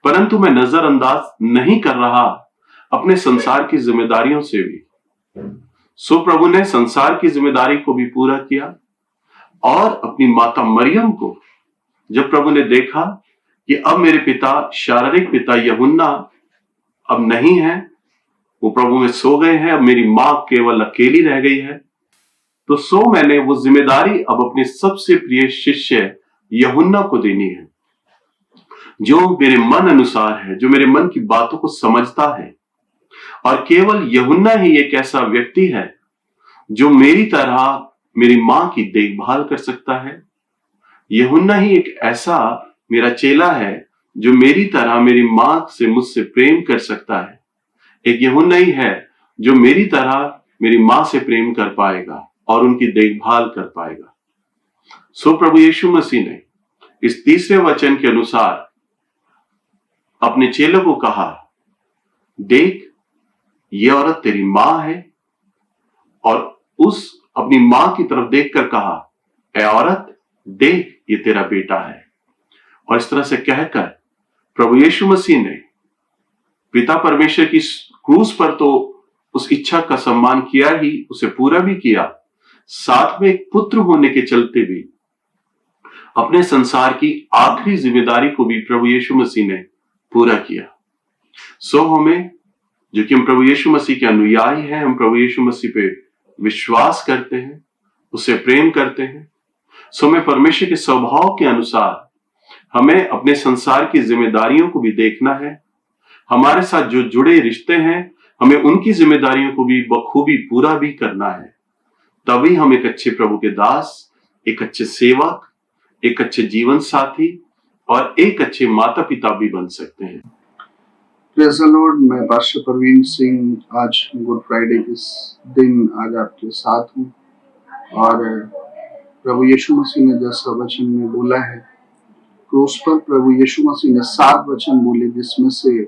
परंतु मैं नजरअंदाज नहीं कर रहा अपने संसार की जिम्मेदारियों से भी। सो प्रभु ने संसार की जिम्मेदारी को भी पूरा किया और अपनी माता मरियम को जब प्रभु ने देखा कि अब मेरे पिता, शारीरिक पिता यूहन्ना अब नहीं है, वो प्रभु में सो गए हैं, अब मेरी मां केवल अकेली रह गई है, तो सो मैंने वो जिम्मेदारी अब अपने सबसे प्रिय शिष्य यूहन्ना को देनी है, जो मेरे मन अनुसार है, जो मेरे मन की बातों को समझता है। और केवल यूहन्ना ही एक ऐसा व्यक्ति है जो मेरी तरह मेरी मां की देखभाल कर सकता है। यूहन्ना ही एक ऐसा मेरा चेला है जो मेरी तरह मेरी मां से मुझसे प्रेम कर सकता है। एक यूहन्ना ही है जो मेरी तरह मेरी मां से प्रेम कर पाएगा और उनकी देखभाल कर पाएगा। सो प्रभु यीशु मसीह ने इस तीसरे वचन के अनुसार अपने चेलों को कहा, देख ये औरत तेरी मां है, और उस अपनी मां की तरफ देखकर कहा, ए औरत देख ये तेरा बेटा है। और इस तरह से कहकर प्रभु यीशु मसीह ने पिता परमेश्वर की क्रूस पर तो उस इच्छा का सम्मान किया ही, उसे पूरा भी किया, साथ में एक पुत्र होने के चलते भी अपने संसार की आखिरी जिम्मेदारी को भी प्रभु यीशु मसीह ने पूरा किया। सो हमें, जो कि हम प्रभु यीशु मसीह के अनुयायी हैं, हम प्रभु यीशु मसीह पे विश्वास करते हैं, उसे प्रेम करते हैं, सो हमें परमेश्वर के स्वभाव के अनुसार हमें अपने संसार की जिम्मेदारियों को भी देखना है। हमारे साथ जो जुड़े रिश्ते हैं, हमें उनकी जिम्मेदारियों को भी बखूबी पूरा भी करना है। तभी हम एक अच्छे प्रभु के दास, एक अच्छे सेवक, एक अच्छे जीवन साथी और एक अच्छे माता पिता भी बन सकते हैं। Praise the Lord. मैं पास्टर परवीन सिंह आज गुड फ्राइडे के दिन आज आपके साथ हूँ, और प्रभु यीशु मसीह ने जैसा वचन में बोला है, क्रूस पर प्रभु यीशु मसीह ने 7 वचन बोले, जिसमें से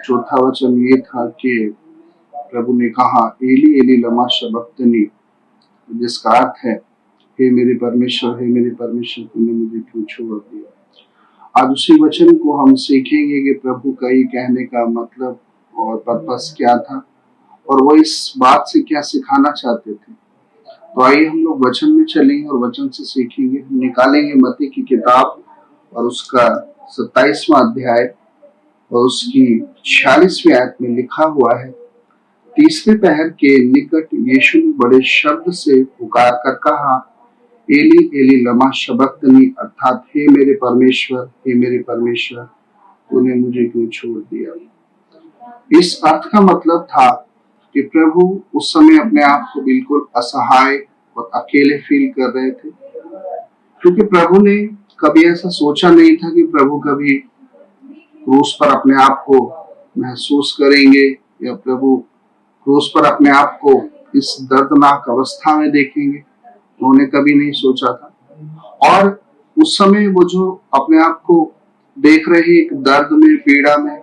चौथा वचन ये था कि प्रभु ने कहा, एली एली लमा शबक्तनी, जिसका अर्थ है, हे मेरे परमेश्वर, हे मेरे परमेश्वर, तूने मुझे क्यों छोड़ दिया। आज उसी वचन को हम सीखेंगे कि प्रभु का ये कहने का मतलब और पर्पस क्या था, और वो इस बात से क्या सिखाना चाहते थे। तो आइए हम लोग वचन में चलेंगे और वचन से सीखेंगे। हम निकालेंगे मत्ती की किताब और उसका 27वां अध्याय और उसकी 46वीं आयत में लिखा हुआ है, तीसरे पहर के निकट यीशु ने बड़े शब्द से पुकार कर कहा, एली एली लमा शबक्तनी, अर्थात हे मेरे परमेश्वर, हे मेरे परमेश्वर, तूने मुझे क्यों छोड़ दिया। इस अर्थ का मतलब था कि प्रभु उस समय अपने आप को बिल्कुल असहाय और अकेले फील कर रहे थे, क्योंकि प्रभु ने कभी ऐसा सोचा नहीं था कि प्रभु कभी क्रूस पर अपने आप को महसूस करेंगे, या प्रभु क्रूस पर अपने आप को इस दर्दनाक अवस्था में देखेंगे। उन्होंने कभी नहीं सोचा था। और उस समय वो जो अपने आप को देख रहे एक दर्द में, पीड़ा में,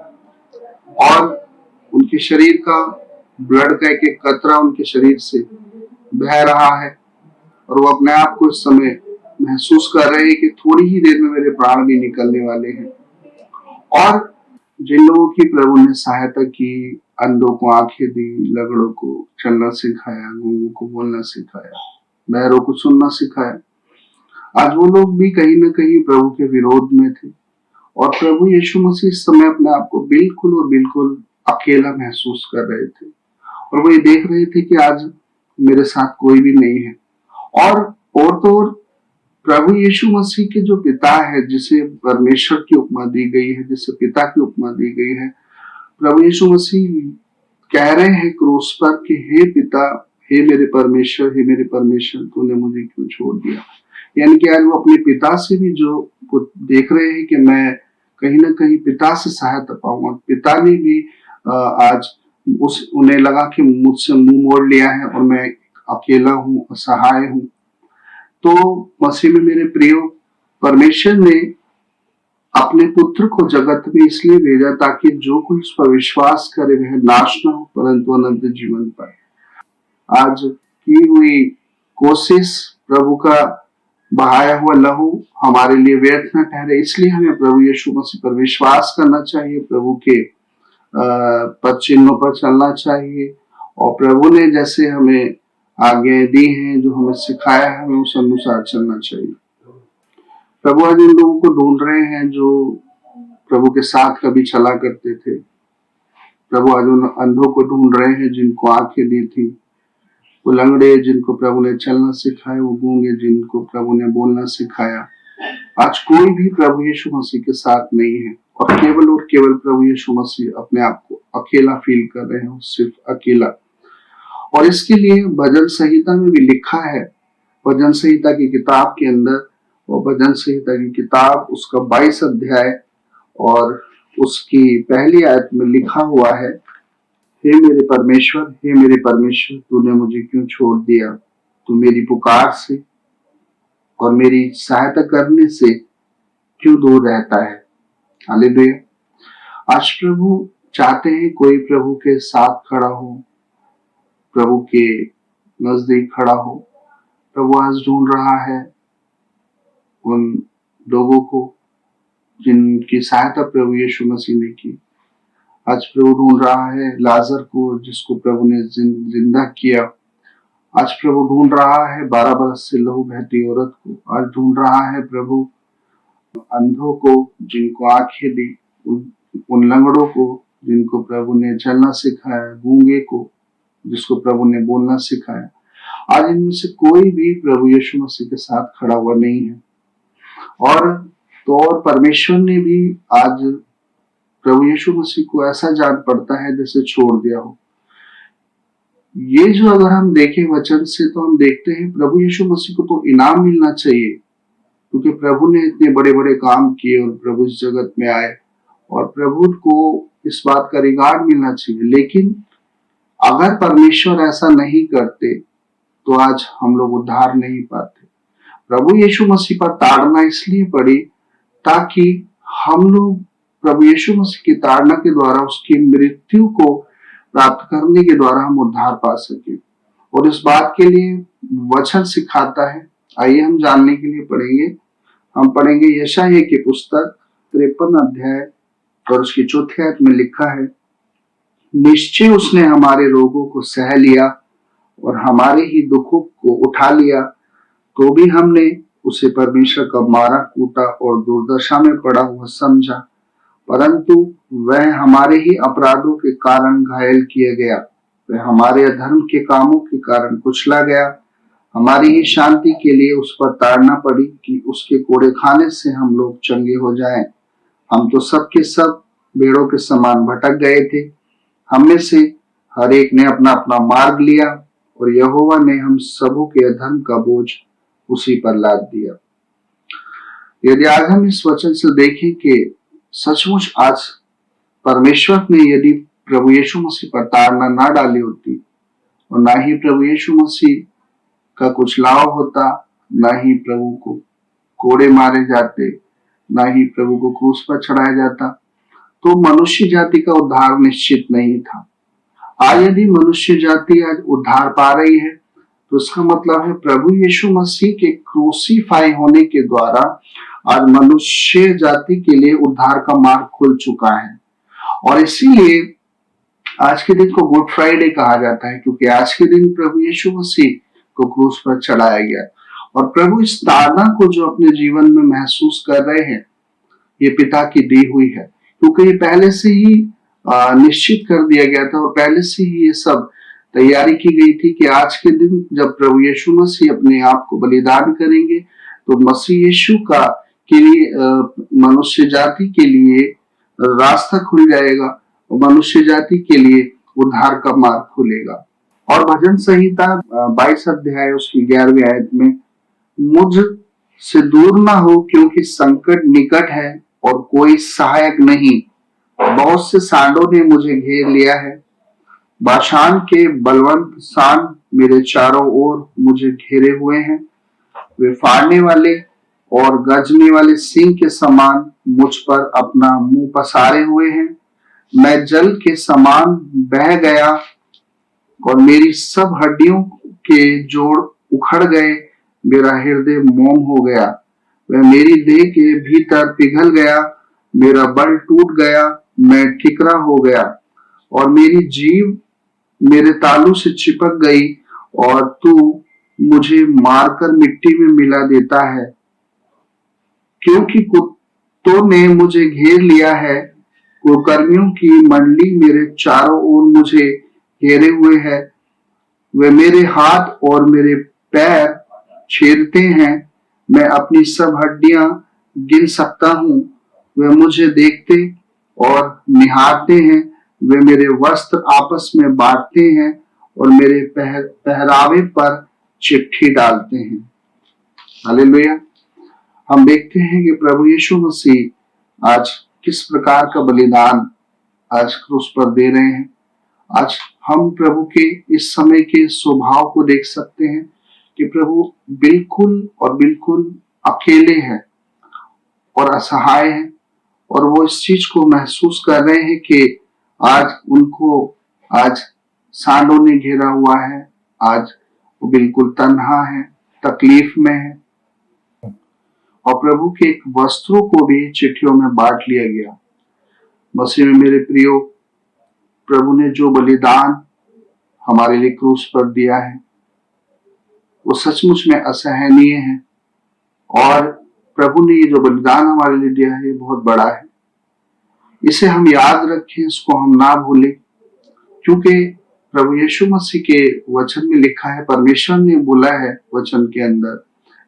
और उनके शरीर का ब्लड का एक एक कतरा उनके शरीर से बह रहा है, और वो अपने आप को इस समय महसूस कर रहे हैं कि थोड़ी ही देर में मेरे प्राण भी निकलने वाले हैं। और जिन लोगों की प्रभु ने सहायता की, अंधों को आंखें दी, लगड़ों को चलना सिखाया, गूंगों को बोलना सिखाया, बहरों को सुनना सिखाया, आज वो लोग भी कहीं ना कहीं प्रभु के विरोध में थे। और प्रभु यीशु मसीह इस समय अपने आप को बिल्कुल और बिल्कुल अकेला महसूस कर रहे थे, और वो ये देख रहे थे कि आज मेरे साथ कोई भी नहीं है। और तो और प्रभु यीशु मसीह के जो पिता है, जिसे परमेश्वर की उपमा दी गई है, जिसे पिता की उपमा दी गई है, प्रभु यीशु मसीह कह रहे हैं क्रूस पर कि हे पिता, हे मेरे परमेश्वर, हे मेरे परमेश्वर, तूने मुझे क्यों छोड़ दिया। यानी कि आज वो अपने पिता से भी जो देख रहे हैं कि मैं कहीं ना कहीं पिता से सहायता पाऊंगा। पिता ने भी आज उन्हें लगा कि मुझसे मुंह मोड़ लिया है और मैं अकेला हूँ, असहाय हूँ। तो मसीह में मेरे प्रियो, परमेश्वर ने अपने पुत्र को जगत में इसलिए भेजा ताकि जो कोई उस पर विश्वास करे वह नाश न हो, परंतु अनंत जीवन पाए। आज की हुई कोशिश, प्रभु का बहाया हुआ लहू हमारे लिए व्यर्थ न ठहरे। इसलिए हमें प्रभु यीशु मसीह पर विश्वास करना चाहिए, प्रभु के पद चिन्हों पर चलना चाहिए और प्रभु ने जैसे हमें आगे दी हैं, जो हमें सिखाया है, हमें उस अनुसार चलना चाहिए। प्रभु आज उन लोगों को ढूंढ रहे हैं जो प्रभु के साथ कभी चला करते थे। प्रभु आज उन अंधों को ढूंढ रहे हैं जिनको आंखें दी थी, वो लंगड़े जिनको प्रभु ने चलना सिखाया, वो गूंगे जिनको प्रभु ने बोलना सिखाया। आज कोई भी प्रभु यीशु मसीह के साथ नहीं है और केवल प्रभु यीशु मसीह अपने आप को अकेला फील कर रहे हैं, सिर्फ अकेला। और इसके लिए भजन संहिता में भी लिखा है, भजन संहिता की किताब के अंदर, और भजन संहिता की किताब उसका 22 अध्याय और उसकी पहली आयत में लिखा हुआ है, हे मेरे परमेश्वर, तूने मुझे क्यों छोड़ दिया? तू मेरी पुकार से और मेरी सहायता करने से क्यों दूर रहता है? हालेलुया। आज प्रभु चाहते हैं कोई प्रभु के साथ खड़ा हो, प्रभु के नजदीक खड़ा हो। प्रभु आज ढूंढ रहा है उन लोगों को जिनकी सहायता प्रभु यीशु मसीह ने की। आज प्रभु ढूंढ रहा है लाजर को, जिसको प्रभु ने जिंदा किया। आज प्रभु ढूंढ रहा है 12 बरस से लहू बहती औरत को। आज ढूंढ रहा है प्रभु अंधों को जिनको आंखें दी, उन लंगड़ों को जिनको प्रभु ने चलना सिखाया, गूंगे को जिसको प्रभु ने बोलना सिखाया। आज इनमें से कोई भी प्रभु यीशु मसीह के साथ खड़ा हुआ नहीं है। और परमेश्वर ने भी आज प्रभु यीशु मसीह को ऐसा जान पड़ता है जैसे छोड़ दिया हो। ये जो अगर हम देखें वचन से, तो हम देखते हैं प्रभु यीशु मसीह को तो इनाम मिलना चाहिए, क्योंकि प्रभु ने इतने बड़े बड़े काम किए और प्रभु इस जगत में आए और प्रभु को इस बात का रिगार्ड मिलना चाहिए। लेकिन अगर परमेश्वर ऐसा नहीं करते तो आज हम लोग उद्धार नहीं पाते। प्रभु यीशु मसीह पर ताड़ना इसलिए पड़ी ताकि हम लोग प्रभु यीशु मसीह की ताड़ना के द्वारा, उसकी मृत्यु को प्राप्त करने के द्वारा हम उद्धार पा सके। और इस बात के लिए वचन सिखाता है। आइए हम जानने के लिए पढ़ेंगे। हम पढ़ेंगे यशायाह की पुस्तक 53 अध्याय और उसकी 4 आयत में लिखा है, निश्चय उसने हमारे रोगों को सह लिया और हमारे ही दुखों को उठा लिया, तो भी हमने उसे परमेश्वर का मारा कूटा और दुर्दशा में पड़ा हुआ समझा, परंतु वह हमारे ही अपराधों के कारण घायल किया गया, वह हमारे अधर्म के कामों के कारण कुचला गया। हमारी ही शांति के लिए उस पर ताड़ना पड़ी कि उसके कोड़े खाने से हम लोग चंगे हो जाएं। हम तो सब के सब भेड़ों के समान भटक गए थे, हम में से हर एक ने अपना अपना मार्ग लिया और यहोवा ने हम सबों के अधर्म का बोझ उसी पर लाद दिया। यदि आज हम इस वचन से देखें कि सचमुच आज परमेश्वर ने यदि प्रभु यीशु मसीह पर ताड़ना ना डाली होती और ना ही प्रभु यीशु मसीह का कुछ लाभ होता, ना ही प्रभु को कोड़े मारे जाते, ना ही प्रभु को क्रूस पर चढ़ाया जाता, तो मनुष्य जाति का उद्धार निश्चित नहीं था। आज यदि मनुष्य जाति आज उद्धार पा रही है तो इसका मतलब है प्रभु यीशु मसीह के क्रूसीफाई होने के द्वारा आज मनुष्य जाति के लिए उद्धार का मार्ग खुल चुका है। और इसीलिए आज के दिन को गुड फ्राइडे कहा जाता है, क्योंकि आज के दिन प्रभु यीशु मसीह को क्रूस पर चढ़ाया गया। और प्रभु इस ताड़ना को जो अपने जीवन में महसूस कर रहे हैं, ये पिता की दी हुई है, क्योंकि ये पहले से ही निश्चित कर दिया गया था और पहले से ही ये सब तैयारी की गई थी कि आज के दिन जब प्रभु यीशु मसीह अपने आप को बलिदान करेंगे तो मसीह यीशु का के लिए मनुष्य जाति के लिए रास्ता खुल जाएगा और मनुष्य जाति के लिए उद्धार का मार्ग खुलेगा। और भजन संहिता 22 अध्याय उसकी 11वीं आयत में, मुझ से दूर ना हो क्योंकि संकट निकट है और कोई सहायक नहीं, बहुत से सांडों ने मुझे घेर लिया है, बाशान के बलवंत सांड मेरे चारों ओर मुझे घेरे हुए हैं, वे फाड़ने वाले और गरजने वाले सिंह के समान मुझ पर अपना मुंह पसारे हुए हैं। मैं जल के समान बह गया और मेरी सब हड्डियों के जोड़ उखड़ गए, मेरा हृदय मोम हो गया, वह मेरी देह के भीतर पिघल गया, मेरा बल टूट गया, मैं ठिकरा हो गया और मेरी जीभ मेरे तालू से चिपक गई और तू मुझे मारकर मिट्टी में मिला देता है, क्योंकि कुत्तों ने मुझे घेर लिया है, कुकर्मियों की मंडली मेरे चारों ओर मुझे घेरे हुए है, वे मेरे हाथ और मेरे पैर छेदते हैं, मैं अपनी सब हड्डियां गिन सकता हूँ, वे मुझे देखते और निहारते हैं, वे मेरे वस्त्र आपस में बांटते हैं और मेरे पहरावे पर चिट्ठी डालते हैं। हालेलुया। हम देखते हैं कि प्रभु यीशु मसीह आज किस प्रकार का बलिदान आज क्रूस पर दे रहे हैं। आज हम प्रभु के इस समय के स्वभाव को देख सकते हैं कि प्रभु बिल्कुल और बिल्कुल अकेले हैं और असहाय हैं और वो इस चीज को महसूस कर रहे हैं कि आज उनको आज सांडों ने घेरा हुआ है, आज वो बिल्कुल तन्हा है, तकलीफ में है और प्रभु के वस्त्रों को भी चिट्ठियों में बांट लिया गया। मसीह में मेरे प्रियो, प्रभु ने जो बलिदान हमारे लिए क्रूस पर दिया है वो सचमुच में असहनीय है और प्रभु ने ये जो बलिदान हमारे लिए दिया है ये बहुत बड़ा है। इसे हम याद रखें, इसको हम ना भूलें, क्योंकि प्रभु यीशु मसीह के वचन में लिखा है, परमेश्वर ने बोला है वचन के अंदर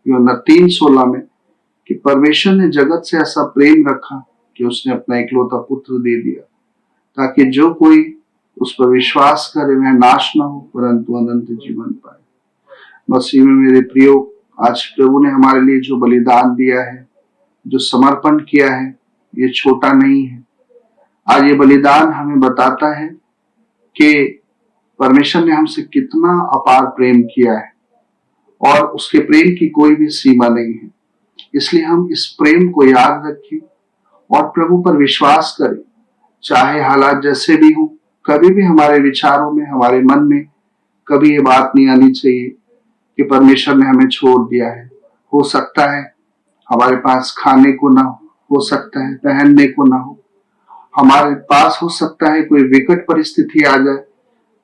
यूहन्ना 3:16 में कि परमेश्वर ने जगत से ऐसा प्रेम रखा कि उसने अपना इकलौता पुत्र दे दिया ताकि जो कोई उस पर विश्वास करे वह नाश ना हो परंतु अनंत जीवन पाए। मसीह में मेरे प्रियो, आज प्रभु ने हमारे लिए जो बलिदान दिया है, जो समर्पण किया है, ये छोटा नहीं है। आज ये बलिदान हमें बताता है कि परमेश्वर ने हमसे कितना अपार प्रेम किया है और उसके प्रेम की कोई भी सीमा नहीं है। इसलिए हम इस प्रेम को याद रखें और प्रभु पर विश्वास करें, चाहे हालात जैसे भी हो। कभी भी हमारे विचारों में, हमारे मन में कभी ये बात नहीं आनी चाहिए कि परमेश्वर ने हमें छोड़ दिया है। हो सकता है हमारे पास खाने को ना हो सकता है पहनने को ना हो, हमारे पास हो सकता है कोई विकट परिस्थिति आ जाए,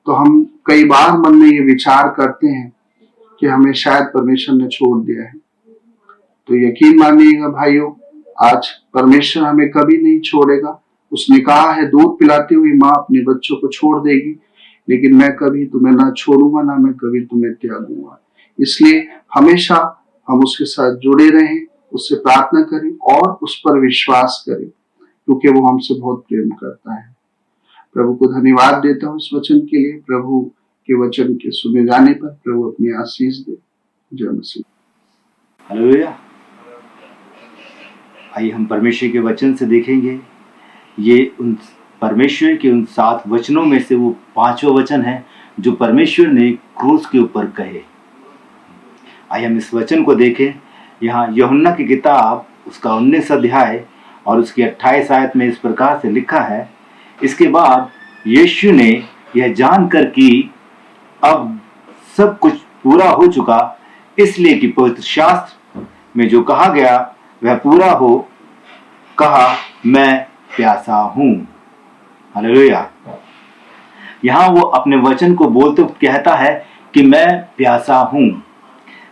तो हम कई बार मन में ये विचार करते हैं कि हमें शायद परमेश्वर ने छोड़ दिया है। तो यकीन मानिएगा भाइयों, आज परमेश्वर हमें कभी नहीं छोड़ेगा। उसने कहा है, दूध पिलाती हुई माँ अपने बच्चों को छोड़ देगी, लेकिन मैं कभी तुम्हें ना छोड़ूंगा, ना मैं कभी तुम्हें त्यागूंगा। इसलिए हमेशा हम उसके साथ जुड़े रहें, उससे प्रार्थना करें और उस पर विश्वास करें, क्योंकि वो हमसे बहुत प्रेम करता है। प्रभु को धन्यवाद देता हूँ इस वचन के लिए। प्रभु के वचन के सुने जाने पर प्रभु अपनी आशीष दे। जय मसीह। हालेलुया। आइए हम परमेश्वर के वचन से देखेंगे। ये उन परमेश्वर के उन 7 वचनों में से वो 5वां वचन है जो परमेश्वर ने क्रूस के ऊपर कहे। आइए हम इस वचन को देखें। यहाँ यूहन्ना की किताब उसका 19 अध्याय और उसकी 28 आयत में इस प्रकार से लिखा है, इसके बाद यीशु ने यह जानकर कि अब सब कुछ पूरा हो चुका, इसलिए कि पवित्र शास्त्र में जो कहा गया वह पूरा हो, कहा मैं प्यासा हूं। हालेलुया। यहाँ वो अपने वचन को बोलते वक्त कहता है कि मैं प्यासा हूं।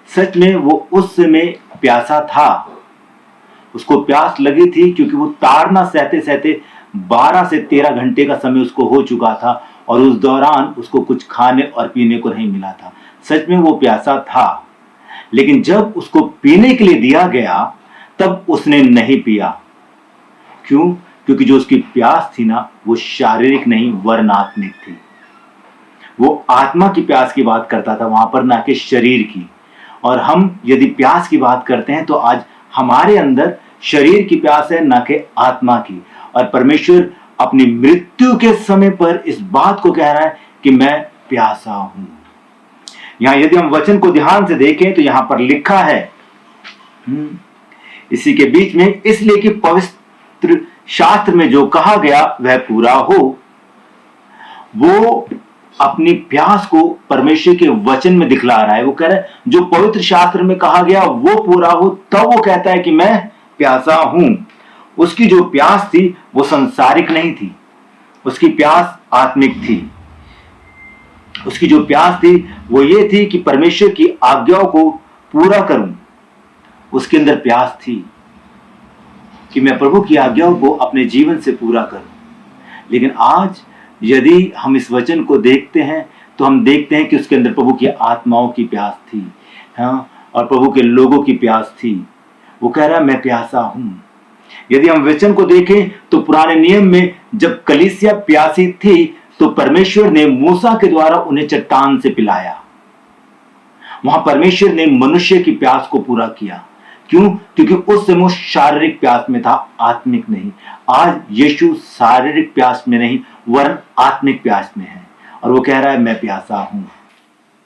सच में वो उस समय प्यासा था, उसको प्यास लगी थी, क्योंकि वो ताड़ना सहते सहते 12 से 13 घंटे का समय उसको हो चुका था और उस दौरान उसको कुछ खाने और पीने को नहीं मिला था। सच में वो प्यासा था, लेकिन जब उसको पीने के लिए दिया गया तब उसने नहीं पिया। क्यों? क्योंकि जो उसकी प्यास थी ना, वो शारीरिक नहीं वरन आत्मिक थी। वो आत्मा की प्यास की बात करता था वहां पर, ना कि शरीर की। और हम यदि प्यास की बात करते हैं तो आज हमारे अंदर शरीर की प्यास है, ना कि आत्मा की। और परमेश्वर अपनी मृत्यु के समय पर इस बात को कह रहा है कि मैं प्यासा हूं। यहां यदि हम वचन को ध्यान से देखें तो यहां पर लिखा है इसी के बीच में, इसलिए कि पवित्र शास्त्र में जो कहा गया वह पूरा हो। वो अपनी प्यास को परमेश्वर के वचन में दिखला रहा है। वो कह रहा है जो पवित्र शास्त्र में कहा गया वो पूरा हो, तब वो कहता है कि मैं प्यासा हूं। उसकी जो प्यास थी वो संसारिक नहीं थी, उसकी प्यास आत्मिक थी। उसकी जो प्यास थी वो ये थी कि परमेश्वर की आज्ञाओं को पूरा करूं। उसके अंदर प्यास थी कि मैं प्रभु की आज्ञाओं को अपने जीवन से पूरा करूं। लेकिन आज यदि हम इस वचन को देखते हैं तो हम देखते हैं कि उसके अंदर प्रभु की आत्माओं की प्यास थी, हाँ, और प्रभु के लोगों की प्यास थी। वो कह रहा है मैं प्यासा हूं। यदि हम वचन को देखें तो पुराने नियम में जब कलीसिया प्यासी थी तो परमेश्वर ने मूसा के द्वारा उन्हें चट्टान से पिलाया। वहां परमेश्वर ने मनुष्य की प्यास को पूरा किया। क्यों? क्योंकि उस समय शारीरिक प्यास में था, आत्मिक नहीं। आज यीशु शारीरिक प्यास में नहीं वरन आत्मिक प्यास में है, और वो कह रहा है मैं प्यासा हूं।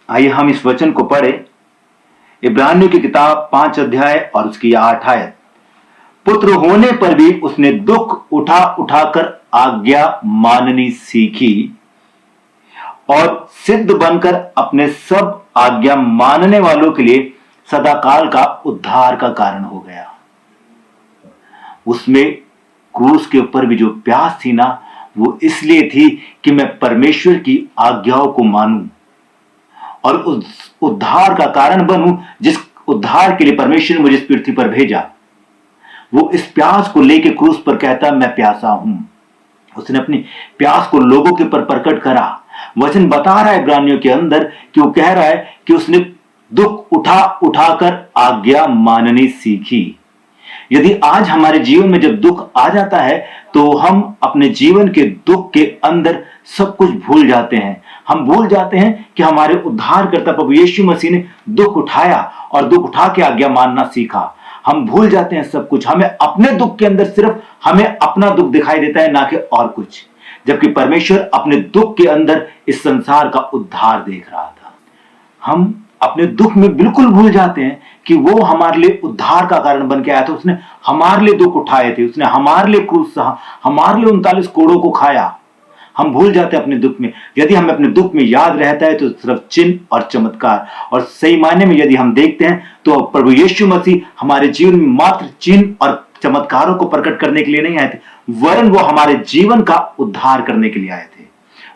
आइए हम इस वचन को पढ़े। इब्रानियों की किताब 5 अध्याय और उसकी 8 आयत। पुत्र होने पर भी उसने दुख उठा उठाकर आज्ञा माननी सीखी और सिद्ध बनकर अपने सब आज्ञा मानने वालों के लिए सदाकाल का उद्धार का कारण हो गया। उसमें क्रूस के ऊपर भी जो प्यास थी ना, वो इसलिए थी कि मैं परमेश्वर की आज्ञाओं को मानूं और उस उद्धार का कारण बनूं जिस उद्धार के लिए परमेश्वर ने मुझे इस पृथ्वी पर भेजा। वो इस प्यास को लेके क्रूस पर कहता मैं प्यासा हूं। उसने अपनी प्यास को लोगों के ऊपर प्रकट करा। वचन बता रहा है इब्रानियों के अंदर कि वो कह रहा है कि उसने दुख उठा उठाकर आज्ञा माननी सीखी। यदि आज हमारे जीवन में जब दुख आ जाता है तो हम अपने जीवन के दुख के अंदर सब कुछ भूल जाते हैं। हम भूल जाते हैं कि हमारे उद्धारकर्ता प्रभु यीशु मसीह ने दुख उठाया और दुख उठा के आज्ञा मानना सीखा। हम भूल जाते हैं सब कुछ। हमें अपने दुख के अंदर सिर्फ हमें अपना दुख दिखाई देता है, ना कि और कुछ, जबकि परमेश्वर अपने दुख के अंदर इस संसार का उद्धार देख रहा था। हम अपने दुख में बिल्कुल भूल जाते हैं कि वो हमारे लिए उद्धार का कारण बन के आया था। उसने हमारे लिए दुख उठाए थे, उसने हमारे लिए क्रूस सहा, हमारे लिए 39 कोड़ों को खाया। हम भूल जाते हैं अपने दुख में। यदि हमें अपने दुख में याद रहता है तो सिर्फ चिन्ह और चमत्कार, और सही मायने में यदि हम देखते हैं तो प्रभु यीशु मसीह हमारे जीवन में मात्र चिन्ह और चमत्कारों को प्रकट करने के लिए नहीं आए थे, वरन वो हमारे जीवन का उद्धार करने के लिए आए थे।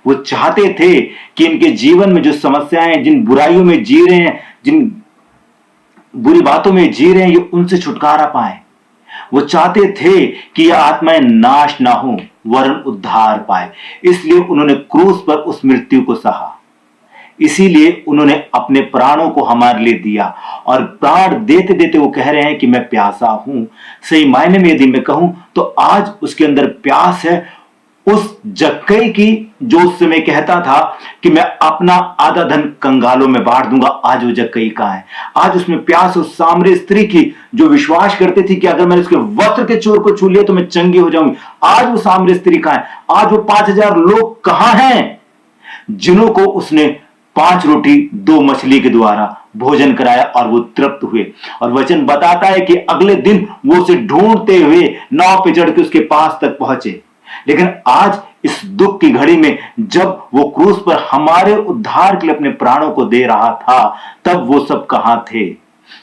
वो चाहते थे कि इनके जीवन में जो समस्याएं, जिन बुराइयों में जी रहे हैं, जिन बुरी बातों में जी रहे हैं, ये उनसे छुटकारा पाए। वो चाहते थे कि यह आत्माएं नाश ना हो वरन उद्धार पाए। इसलिए उन्होंने क्रूस पर उस मृत्यु को सहा। इसीलिए उन्होंने अपने प्राणों को हमारे लिए दिया, और प्राण देते देते वो कह रहे हैं कि मैं प्यासा हूं। सही मायने में यदि मैं कहूं तो आज उसके अंदर प्यास है उस जक्कई की जो उस समय कहता था कि मैं अपना आधा धन कंगालों में बांट दूंगा। आज वो जक्कई कहां है? आज उसमें प्यास उस सामरी स्त्री की जो विश्वास करती थी कि अगर मैंने उसके वस्त्र के चोर को छू लिया तो मैं चंगी हो जाऊंगी। आज वो सामरी स्त्री कहां है? आज वो 5000 लोग कहां हैं जिन्हों को उसने 5 रोटी 2 मछली के द्वारा भोजन कराया और वो तृप्त हुए। और वचन बताता है कि अगले दिन वो उसे ढूंढते हुए नाव पे चढ़ के उसके पास तक पहुंचे। लेकिन आज इस दुख की घड़ी में जब वो क्रूस पर हमारे उद्धार के लिए अपने प्राणों को दे रहा था, तब वो सब कहां थे?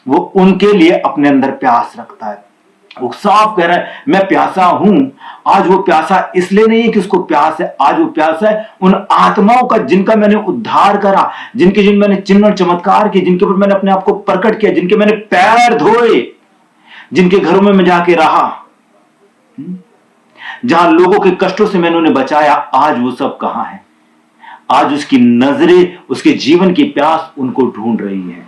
वो उनके लिए अपने अंदर प्यास रखता है। वो साफ कह रहा है मैं प्यासा हूं। आज वो प्यासा इसलिए नहीं है कि उसको प्यास है, आज वो प्यासा है उन आत्माओं का जिनका मैंने उद्धार करा, जिन मैंने चिन्ह और चमत्कार किए, जिनके ऊपर मैंने अपने आप को प्रकट किया, जिनके मैंने पैर धोए, जिनके घरों में मैं जाके रहा, जहां लोगों के कष्टों से मैंने उन्हें बचाया। आज वो सब कहां है? आज उसकी नजरें, उसके जीवन की प्यास उनको ढूंढ रही है।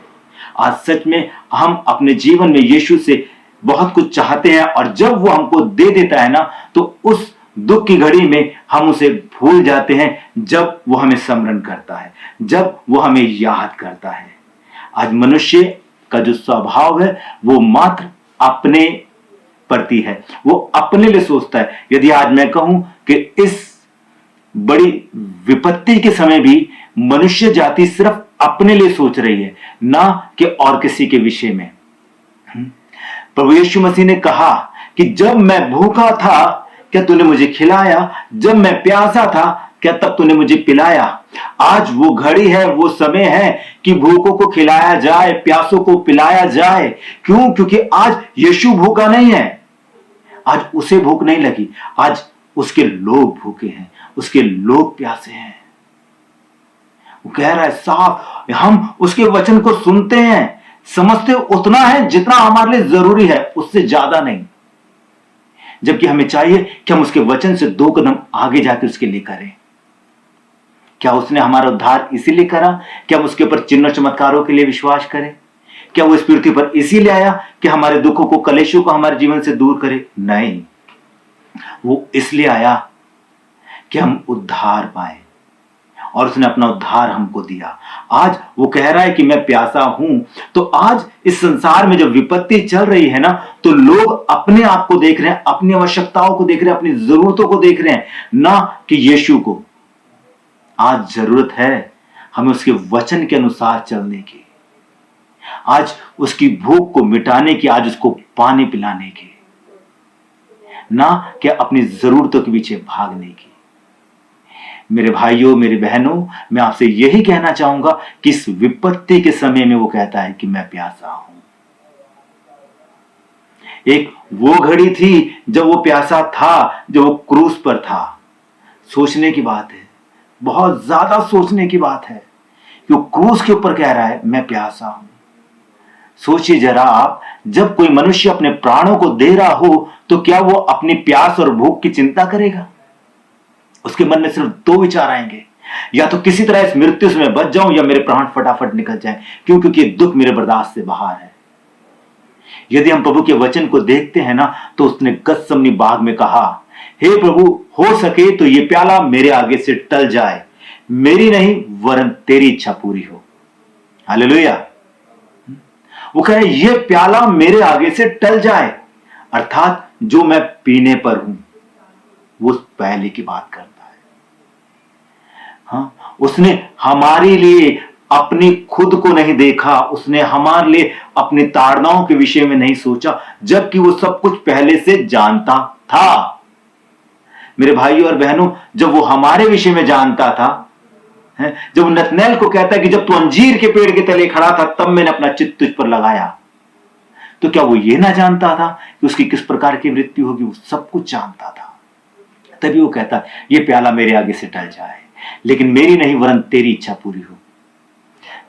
आज सच में हम अपने जीवन में यीशु से बहुत कुछ चाहते हैं, और जब वो हमको दे देता है ना, तो उस दुख की घड़ी में हम उसे भूल जाते हैं। जब वो हमें स्मरण करता है, जब वो हमें याद करता है। आज मनुष्य का जो स्वभाव है वो मात्र अपने प्रति है, वो अपने लिए सोचता है। यदि आज मैं कहूं कि इस बड़ी विपत्ति के समय भी मनुष्य जाति सिर्फ अपने लिए सोच रही है, ना कि और किसी के विषय में। प्रभु यीशु मसीह ने कहा कि जब मैं भूखा था क्या तूने मुझे खिलाया? जब मैं प्यासा था क्या तब तूने मुझे पिलाया? आज वो घड़ी है, वो समय है कि भूखों को खिलाया जाए, प्यासों को पिलाया जाए। क्यों? क्योंकि आज यीशु भूखा नहीं है, आज उसे भूख नहीं लगी, आज उसके लोग भूखे हैं, उसके लोग प्यासे हैं। वो कह रहा है साफ, हम उसके वचन को सुनते हैं, समझते उतना है जितना हमारे लिए जरूरी है, उससे ज्यादा नहीं। जबकि हमें चाहिए कि हम उसके वचन से 2 कदम आगे जाकर उसके लिए करें। क्या उसने हमारा उद्धार इसीलिए करा कि हम उसके ऊपर चिन्ह चमत्कारों के लिए विश्वास करें? क्या वो इस पृथ्वी पर इसीलिए आया कि हमारे दुखों को, कलेशों को हमारे जीवन से दूर करे? नहीं, वो इसलिए आया कि हम उद्धार पाए, और उसने अपना उद्धार हमको दिया। आज वो कह रहा है कि मैं प्यासा हूं। तो आज इस संसार में जब विपत्ति चल रही है ना, तो लोग अपने आप को देख रहे हैं, अपनी आवश्यकताओं को देख रहे हैं, अपनी जरूरतों को देख रहे हैं, ना कि यीशु को। आज जरूरत है हमें उसके वचन के अनुसार चलने की, आज उसकी भूख को मिटाने की, आज उसको पानी पिलाने की, ना कि अपनी जरूरतों के पीछे भागने की। मेरे भाइयों, मेरी बहनों, मैं आपसे यही कहना चाहूंगा कि इस विपत्ति के समय में वो कहता है कि मैं प्यासा हूं। एक वो घड़ी थी जब वो प्यासा था, जब वो क्रूस पर था। सोचने की बात है, बहुत ज्यादा सोचने की बात है कि वो क्रूस के ऊपर कह रहा है मैं प्यासा हूं। सोचिए जरा आप, जब कोई मनुष्य अपने प्राणों को दे रहा हो तो क्या वो अपनी प्यास और भूख की चिंता करेगा? उसके मन में सिर्फ 2 विचार आएंगे, या तो किसी तरह इस मृत्यु से मैं बच जाऊं, या मेरे प्राण फटाफट निकल जाएं। क्यों? क्योंकि दुख मेरे बर्दाश्त से बाहर है। यदि हम प्रभु के वचन को देखते हैं ना, तो उसने गतसमनी बाग में कहा, हे प्रभु, हो सके तो ये प्याला मेरे आगे से टल जाए, मेरी नहीं वरन तेरी इच्छा पूरी हो। हालेलुया। वो कह रहे ये प्याला मेरे आगे से टल जाए, अर्थात जो मैं पीने पर हूं वो पहले की बात करता है। हाँ, उसने हमारे लिए अपनी खुद को नहीं देखा, उसने हमारे लिए अपनी ताड़नाओं के विषय में नहीं सोचा, जबकि वो सब कुछ पहले से जानता था। मेरे भाइयों और बहनों, जब वो हमारे विषय में जानता था, जब नतनएल को कहता है कि जब तू अंजीर के पेड़ के तले खड़ा था तब मैंने अपना चित्त तुझ पर लगाया, तो क्या वो ये ना जानता था कि उसकी किस प्रकार की मृत्यु होगी? वो सब कुछ जानता था। तभी वो कहता ये प्याला मेरे आगे से टल जाए, लेकिन मेरी नहीं वरन तेरी इच्छा पूरी हो।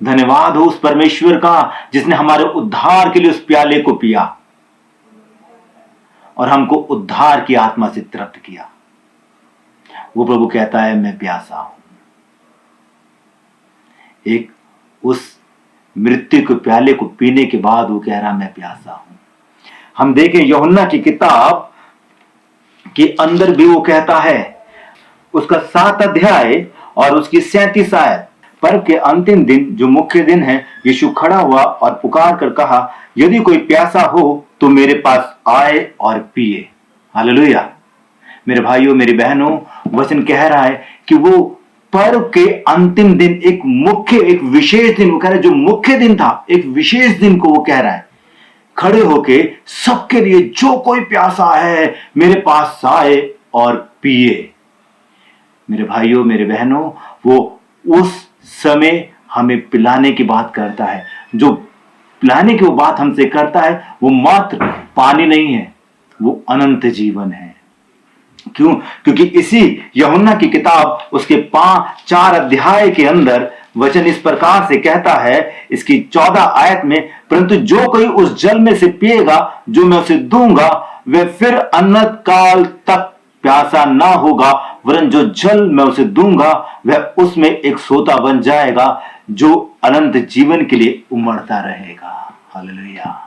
धन्यवाद हो उस परमेश्वर का जिसने हमारे उद्धार के लिए उस प्याले को पिया और हमको उद्धार की आत्मा से तृप्त किया। वो प्रभु कहता है मैं प्यासा हूं। एक उस मृत्यु के प्याले को पीने के बाद वो कह रहा मैं प्यासा हूं। हम देखें यूहन्ना की किताब के अंदर भी वो कहता है, उसका 7 अध्याय और उसकी 37 आयत, पर्व के अंतिम दिन जो मुख्य दिन है, यीशु खड़ा हुआ और पुकार कर कहा, यदि कोई प्यासा हो तो मेरे पास आए और पिए। हालेलुया। मेरे भाइयों, मेरी बहनों, वचन कह रहा है कि वो पर्व के अंतिम दिन, एक विशेष दिन, वो कह रहा है जो मुख्य दिन था, एक विशेष दिन को वो कह रहा है खड़े होके सबके लिए, जो कोई प्यासा है मेरे पास आए और पिए। मेरे भाइयों, मेरे बहनों, वो उस समय हमें पिलाने की बात करता है। जो पिलाने की वो बात हमसे करता है वो मात्र पानी नहीं है, वो अनंत जीवन है। क्यों? क्योंकि इसी यूहन्ना की किताब उसके 4 अध्याय के अंदर वचन इस प्रकार से कहता है, इसकी 14 आयत में, परंतु जो कोई उस जल में से पिएगा जो मैं उसे दूंगा, वह फिर अनंत काल तक प्यासा ना होगा, वरन जो जल मैं उसे दूंगा वह उसमें एक सोता बन जाएगा जो अनंत जीवन के लिए उमड़ता रहेगा। हालेलुया।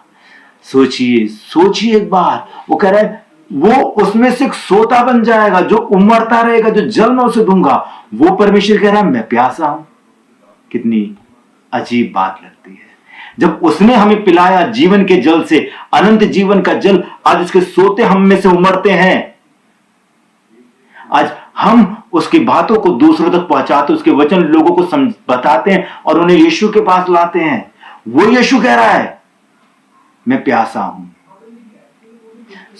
सोचिए एक बार, वो कह रहा है वो उसमें से एक सोता बन जाएगा जो उमड़ता रहेगा, जो जल मैं उसे दूंगा। वो परमेश्वर कह रहा है मैं प्यासा हूं। कितनी अजीब बात लगती है जब उसने हमें पिलाया जीवन के जल से, अनंत जीवन का जल, आज उसके सोते हम में से उमड़ते हैं। आज हम उसकी बातों को दूसरों तक पहुंचाते, उसके वचन लोगों को बताते हैं और उन्हें यीशु के पास लाते हैं। वो यीशु कह रहा है मैं प्यासा हूं।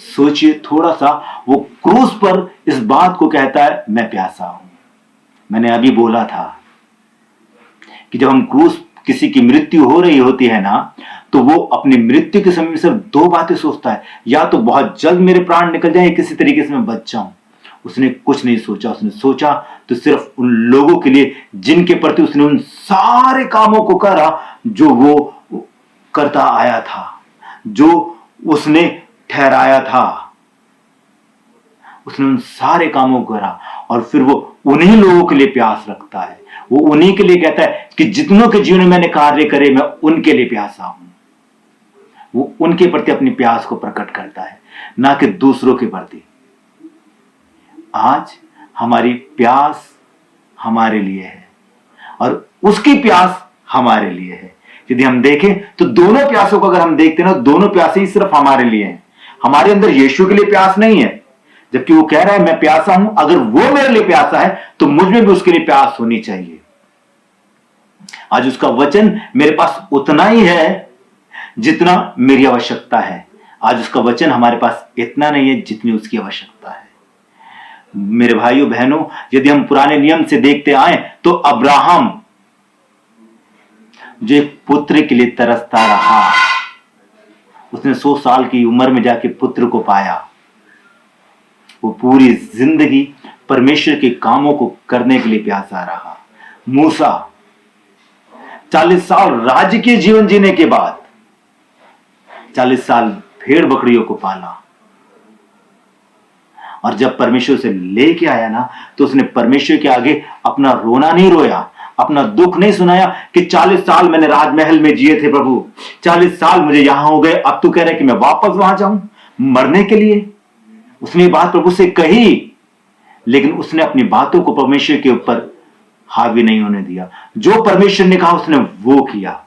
सोचिए थोड़ा सा, वो क्रूस पर इस बात को कहता है मैं प्यासा हूं। मैंने अभी बोला था कि जब हम क्रूस किसी की मृत्यु हो रही होती है ना, तो वो अपनी मृत्यु के समय में सिर्फ दो बातें सोचता है, या तो बहुत जल्द मेरे प्राण निकल जाए, किसी तरीके से मैं बच जाऊं। उसने कुछ नहीं सोचा, उसने सोचा तो सिर्फ उन लोगों के लिए जिनके प्रति उसने उन सारे कामों को करा जो वो करता आया था, जो उसने ठहराया था। उसने उन सारे कामों को करा और फिर वो उन्हीं लोगों के लिए प्यास रखता है। वो उन्हीं के लिए कहता है कि जितनों के जीवन में मैंने कार्य करे, मैं उनके लिए प्यासा हूं। वो उनके प्रति अपनी प्यास को प्रकट करता है, ना कि दूसरों के प्रति। आज हमारी प्यास हमारे लिए है और उसकी प्यास हमारे लिए है। यदि हम देखें तो दोनों प्यासों को अगर हम देखते हैं ना, दोनों प्यासे ही सिर्फ हमारे लिए हैं। हमारे अंदर यीशु के लिए प्यास नहीं है, जबकि वो कह रहा है मैं प्यासा हूं। अगर वो मेरे लिए प्यासा है तो मुझ में भी उसके लिए प्यास होनी चाहिए। आज उसका वचन मेरे पास उतना ही है जितना मेरी आवश्यकता है। आज उसका वचन हमारे पास इतना नहीं है जितनी उसकी आवश्यकता है। मेरे भाइयों बहनों, यदि हम पुराने नियम से देखते आए तो अब्राहम जो एक पुत्र के लिए तरसता रहा, उसने 100 साल की उम्र में जाके पुत्र को पाया। वो पूरी जिंदगी परमेश्वर के कामों को करने के लिए प्यासा रहा। मूसा 40 साल राजकीय जीवन जीने के बाद 40 साल भेड़ बकरियों को पाला, और जब परमेश्वर से लेके आया ना, तो उसने परमेश्वर के आगे अपना रोना नहीं रोया, अपना दुख नहीं सुनाया कि 40 साल मैंने राजमहल में जिए थे प्रभु, 40 साल मुझे यहां हो गए, अब तू कह रहा है कि मैं वापस वहां जाऊं मरने के लिए। उसने ये बात प्रभु से कही, लेकिन उसने अपनी बातों को परमेश्वर के ऊपर हावी नहीं होने दिया। जो परमेश्वर ने कहा उसने वो किया।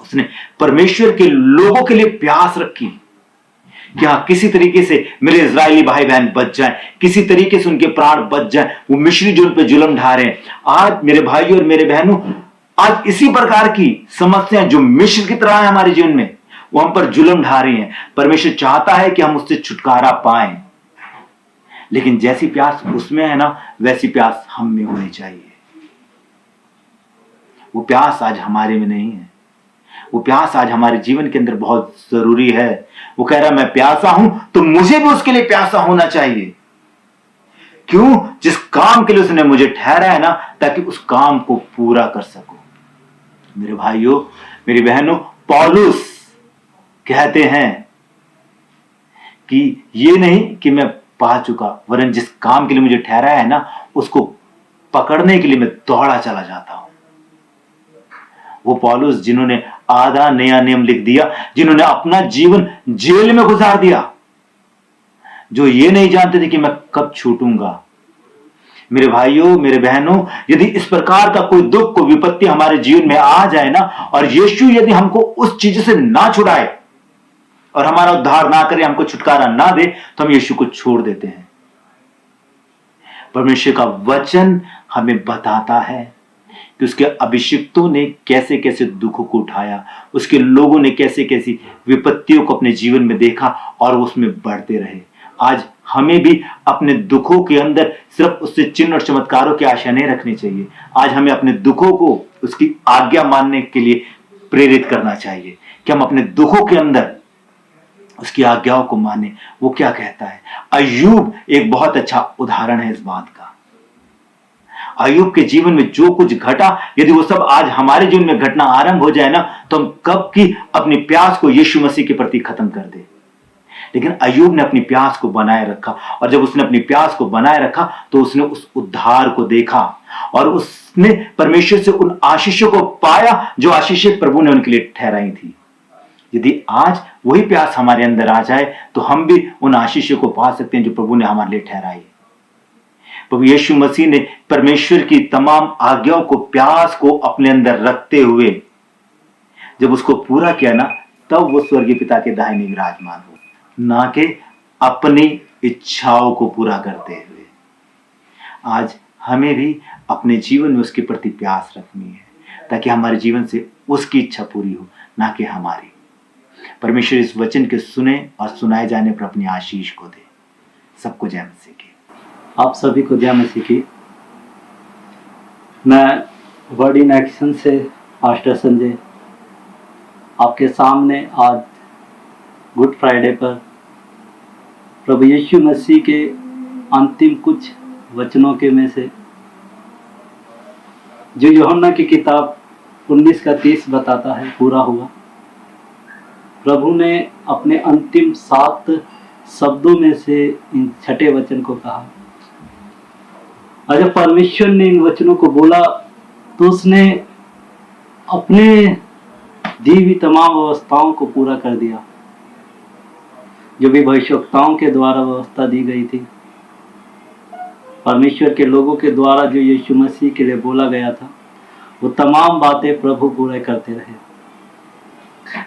उसने परमेश्वर के लोगों के लिए प्यास रखी कि हाँ, किसी तरीके से मेरे इजरायली भाई बहन बच जाएं, किसी तरीके से उनके प्राण बच जाएं। वो मिस्री जो उन पे जुल्म ढा रहे हैं, आज मेरे भाइयों और मेरे बहनों, आज इसी प्रकार की समस्याएं जो मिस्र की तरह है हमारे जीवन में, वो हम पर जुल्म ढा रही हैं। परमेश्वर चाहता है कि हम उससे छुटकारा पाएं, लेकिन जैसी प्यास उसमें है ना, वैसी प्यास हम में होनी चाहिए। वो प्यास आज हमारे में नहीं है। वो प्यास आज हमारे जीवन के अंदर बहुत जरूरी है। वो कह रहा है मैं प्यासा हूं तो मुझे भी उसके लिए प्यासा होना चाहिए। क्यों? जिस काम के लिए उसने मुझे ठहरा है ना, ताकि उस काम को पूरा कर सकूं। मेरे भाइयों मेरी बहनों, पौलुस कहते हैं कि ये नहीं कि मैं पा चुका, वरन जिस काम के लिए मुझे ठहरा है ना, उसको पकड़ने के लिए मैं दौड़ा चला जाता हूं। वो पौलुस जिन्होंने आधा नया नियम लिख दिया, जिन्होंने अपना जीवन जेल में गुजार दिया, जो ये नहीं जानते थे कि मैं कब छूटूंगा। मेरे भाइयों मेरे बहनों, यदि इस प्रकार का कोई दुख को विपत्ति हमारे जीवन में आ जाए ना, और यीशु यदि हमको उस चीज से ना छुड़ाए और हमारा उद्धार ना करे, हमको छुटकारा ना दे, तो हम यीशु को छोड़ देते हैं। परमेश्वर का वचन हमें बताता है कि उसके अभिषिक्तों ने कैसे कैसे दुखों को उठाया, उसके लोगों ने कैसे कैसी विपत्तियों को अपने जीवन में देखा और उसमें बढ़ते रहे। आज हमें भी अपने दुखों के अंदर सिर्फ उससे चिन्ह और चमत्कारों की आशा नहीं रखनी चाहिए। आज हमें अपने दुखों को उसकी आज्ञा मानने के लिए प्रेरित करना चाहिए कि हम अपने दुखों के अंदर उसकी आज्ञाओं को माने। वो क्या कहता है? अय्यूब एक बहुत अच्छा उदाहरण है इस बात का। अय्यूब के जीवन में जो कुछ घटा, यदि वो सब आज हमारे जीवन में घटना आरंभ हो जाए ना, तो हम कब की अपनी प्यास को यीशु मसीह के प्रति खत्म कर दे। लेकिन अय्यूब ने अपनी प्यास को बनाए रखा, और जब उसने अपनी प्यास को बनाए रखा तो उसने उस उद्धार को देखा और उसने परमेश्वर से उन आशीषों को पाया जो आशीषें प्रभु ने उनके लिए ठहराई थी। यदि आज वही प्यास हमारे अंदर आ जाए तो हम भी उन आशीषों को पा सकते हैं जो प्रभु ने हमारे लिए ठहराई। प्रभु यीशु मसीह ने परमेश्वर की तमाम आज्ञाओं को, प्यास को अपने अंदर रखते हुए जब उसको पूरा किया ना, तब वो स्वर्गीय पिता के दाहिने विराजमान हो, ना कि अपनी इच्छाओं को पूरा करते हुए। आज हमें भी अपने जीवन में उसके प्रति प्यास रखनी है, ताकि हमारे जीवन से उसकी इच्छा पूरी हो, ना कि हमारी। परमेश्वर इस वचन के सुने और सुनाए जाने पर अपनी आशीष को दे। सबको जय मसीह की। आप सभी को जय मसीह की। मैं वर्ड इन एक्शन से पास्टर संजय आपके सामने आज गुड फ्राइडे पर प्रभु यीशु मसीह के अंतिम कुछ वचनों के में से जो यूहन्ना की किताब 19 का 30 बताता है पूरा हुआ। प्रभु ने अपने अंतिम 7 शब्दों में से इन छठे वचन को कहा और जब परमेश्वर ने इन वचनों को बोला तो उसने अपने दी हुई तमाम व्यवस्थाओं को पूरा कर दिया जो भी भविष्यवक्ताओं के द्वारा व्यवस्था दी गई थी। परमेश्वर के लोगों के द्वारा जो यीशु मसीह के लिए बोला गया था वो तमाम बातें प्रभु पूरे करते रहे।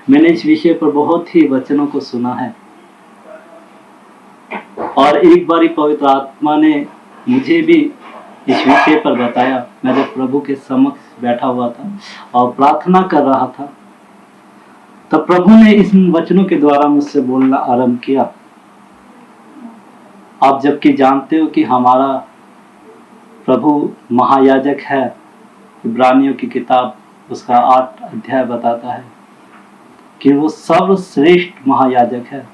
मैंने इस विषय पर बहुत ही वचनों को सुना है और एक बारी पवित्र आत्मा ने मुझे भी इस विषय पर बताया। मैं जब प्रभु के समक्ष बैठा हुआ था और प्रार्थना कर रहा था तब प्रभु ने इस वचनों के द्वारा मुझसे बोलना आरंभ किया। आप जबकि जानते हो कि हमारा प्रभु महायाजक है, इब्रानियों की किताब उसका 8 अध्याय बताता है कि वो सर्वश्रेष्ठ महायाजक है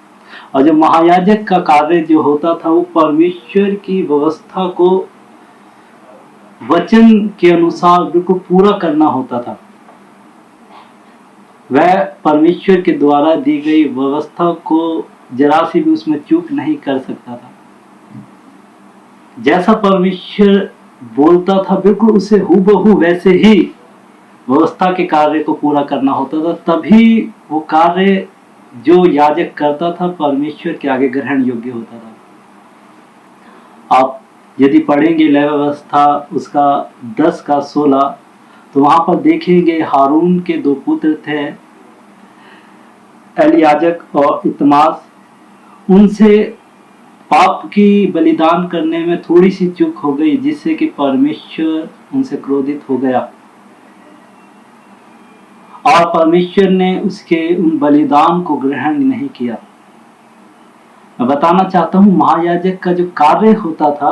और जो महायाजक का कार्य जो होता था वो परमेश्वर की व्यवस्था को वचन के अनुसार बिल्कुल पूरा करना होता था। वह परमेश्वर के द्वारा दी गई व्यवस्था को जरा सी भी उसमें चूक नहीं कर सकता था। जैसा परमेश्वर बोलता था बिल्कुल उसे हूबहू वैसे ही व्यवस्था के कार्य को पूरा करना होता था, तभी वो कार्य जो याजक करता था परमेश्वर के आगे ग्रहण योग्य होता था। आप यदि पढ़ेंगे लय व्यवस्था उसका 10 का 16 तो वहां पर देखेंगे हारून के 2 पुत्र थे एलियाजक और इतमास। उनसे पाप की बलिदान करने में थोड़ी सी चूक हो गई जिससे कि परमेश्वर उनसे क्रोधित हो गया और परमेश्वर ने उसके उन बलिदान को ग्रहण नहीं किया। मैं बताना चाहता हूँ महायाजक का जो कार्य होता था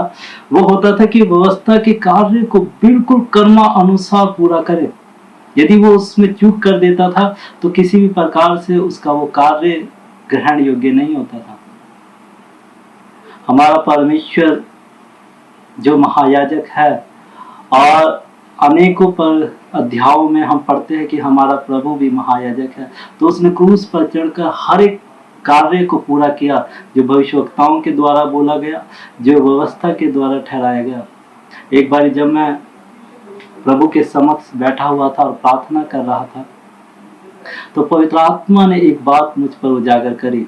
वो होता था कि व्यवस्था के कार्य को बिल्कुल कर्मा अनुसार पूरा करे। यदि वो उसमें चूक कर देता था तो किसी भी प्रकार से उसका वो कार्य ग्रहण योग्य नहीं होता था। हमारा परमेश्वर जो महायाजक है और अनेकों पर अध्यायों में हम पढ़ते हैं कि हमारा प्रभु भी महायाजक है, तो उसने क्रूस पर चढ़कर हर एक कार्य को पूरा किया जो भविष्यवक्ताओं के द्वारा बोला गया, जो व्यवस्था के द्वारा ठहराया गया। एक बार जब मैं प्रभु के समक्ष बैठा हुआ था और प्रार्थना कर रहा था तो पवित्र आत्मा ने एक बात मुझ पर उजागर करी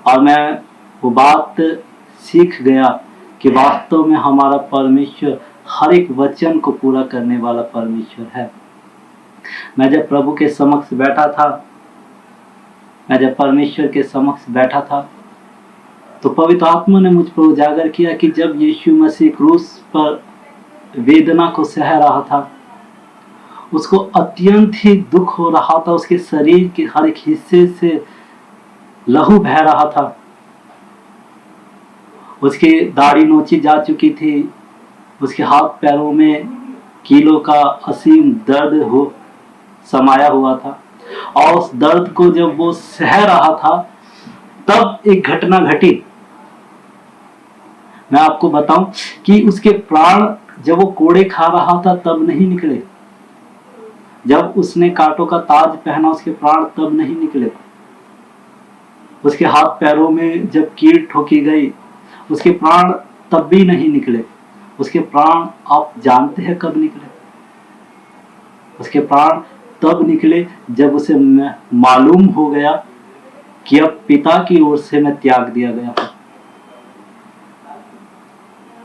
और मैं वो बात सीख गया कि वास्तव में हमारा परमेश्वर हर एक वचन को पूरा करने वाला परमेश्वर है। मैं जब प्रभु के समक्ष बैठा था, मैं जब परमेश्वर के समक्ष बैठा था तो पवित्र आत्मा ने मुझ पर उजागर किया कि जब यीशु मसीह क्रूस पर वेदना को सह रहा था, उसको अत्यंत ही दुख हो रहा था, उसके शरीर के हर एक हिस्से से लहू बह रहा था, उसकी दाढ़ी नोची जा चुकी थी, उसके हाथ पैरों में कीलों का असीम दर्द हो समाया हुआ था और उस दर्द को जब वो सह रहा था तब एक घटना घटी। मैं आपको बताऊं कि उसके प्राण जब वो कोड़े खा रहा था तब नहीं निकले, जब उसने कांटों का ताज पहना उसके प्राण तब नहीं निकले, उसके हाथ पैरों में जब कील ठोकी गई उसके प्राण तब भी नहीं निकले। उसके प्राण आप जानते हैं कब निकले? उसके प्राण तब निकले जब उसे मालूम हो गया कि अब पिता की ओर से मैं त्याग दिया गया हूं।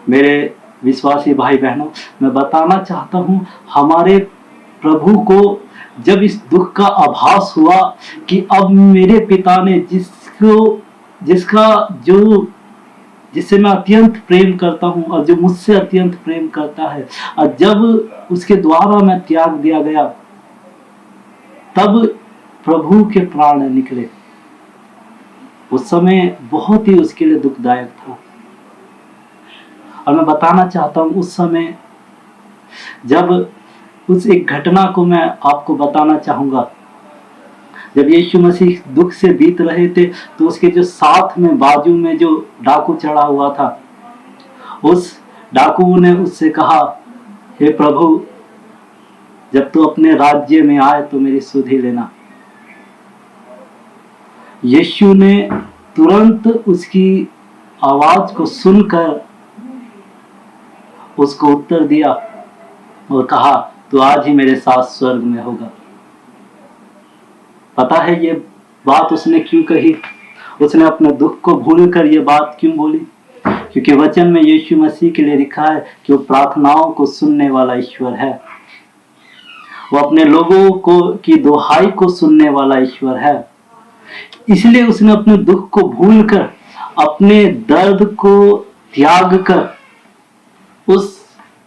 मेरे विश्वासी भाई बहनों, मैं बताना चाहता हूं हमारे प्रभु को जब इस दुख का आभास हुआ कि अब मेरे पिता ने जिससे मैं अत्यंत प्रेम करता हूं और जो मुझसे अत्यंत प्रेम करता है, और जब उसके द्वारा मैं त्याग दिया गया तब प्रभु के प्राण निकले। उस समय बहुत ही उसके लिए दुखदायक था और मैं बताना चाहता हूं उस समय जब उस एक घटना को मैं आपको बताना चाहूँगा। जब यीशु मसीह दुख से बीत रहे थे तो उसके जो साथ में बाजू में जो डाकू चढ़ा हुआ था, उस डाकू ने उससे कहा, हे प्रभु, जब तू अपने राज्य में आए तो मेरी सुध ही लेना। यीशु ने तुरंत उसकी आवाज को सुनकर उसको उत्तर दिया और कहा, तू आज ही मेरे साथ स्वर्ग में होगा। पता है ये बात उसने क्यों कही? उसने अपने दुख को भूलकर ये बात क्यों बोली? क्योंकि वचन में यीशु मसीह के लिए लिखा है कि वो प्रार्थनाओं को सुनने वाला ईश्वर है। वो अपने लोगों को की दुहाई को सुनने वाला ईश्वर है। इसलिए उसने अपने दुख को भूलकर, अपने दर्द को त्याग कर उस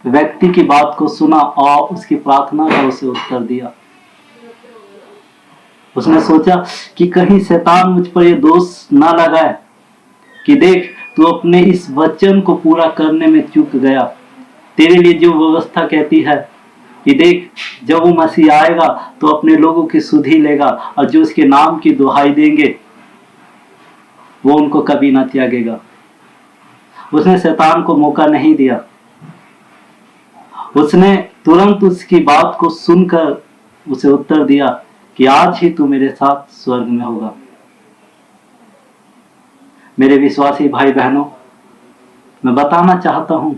व्यक्ति की बात को सुना और उसकी प्रार्थना का उसे उत्तर दिया। उसने सोचा कि कहीं शैतान मुझ पर ये दोष ना लगाए कि देख, तू अपने इस वचन को पूरा करने में चूक गया। तेरे लिए जो व्यवस्था कहती है कि देख, जब वो मसीह आएगा तो अपने लोगों की सुधि लेगा और जो उसके नाम की दुहाई देंगे वो उनको कभी ना त्यागेगा। उसने शैतान को मौका नहीं दिया। उसने तुरंत उसकी बात को सुनकर उसे उत्तर दिया कि आज ही तू मेरे साथ स्वर्ग में होगा। मेरे विश्वासी भाई बहनों, मैं बताना चाहता हूं,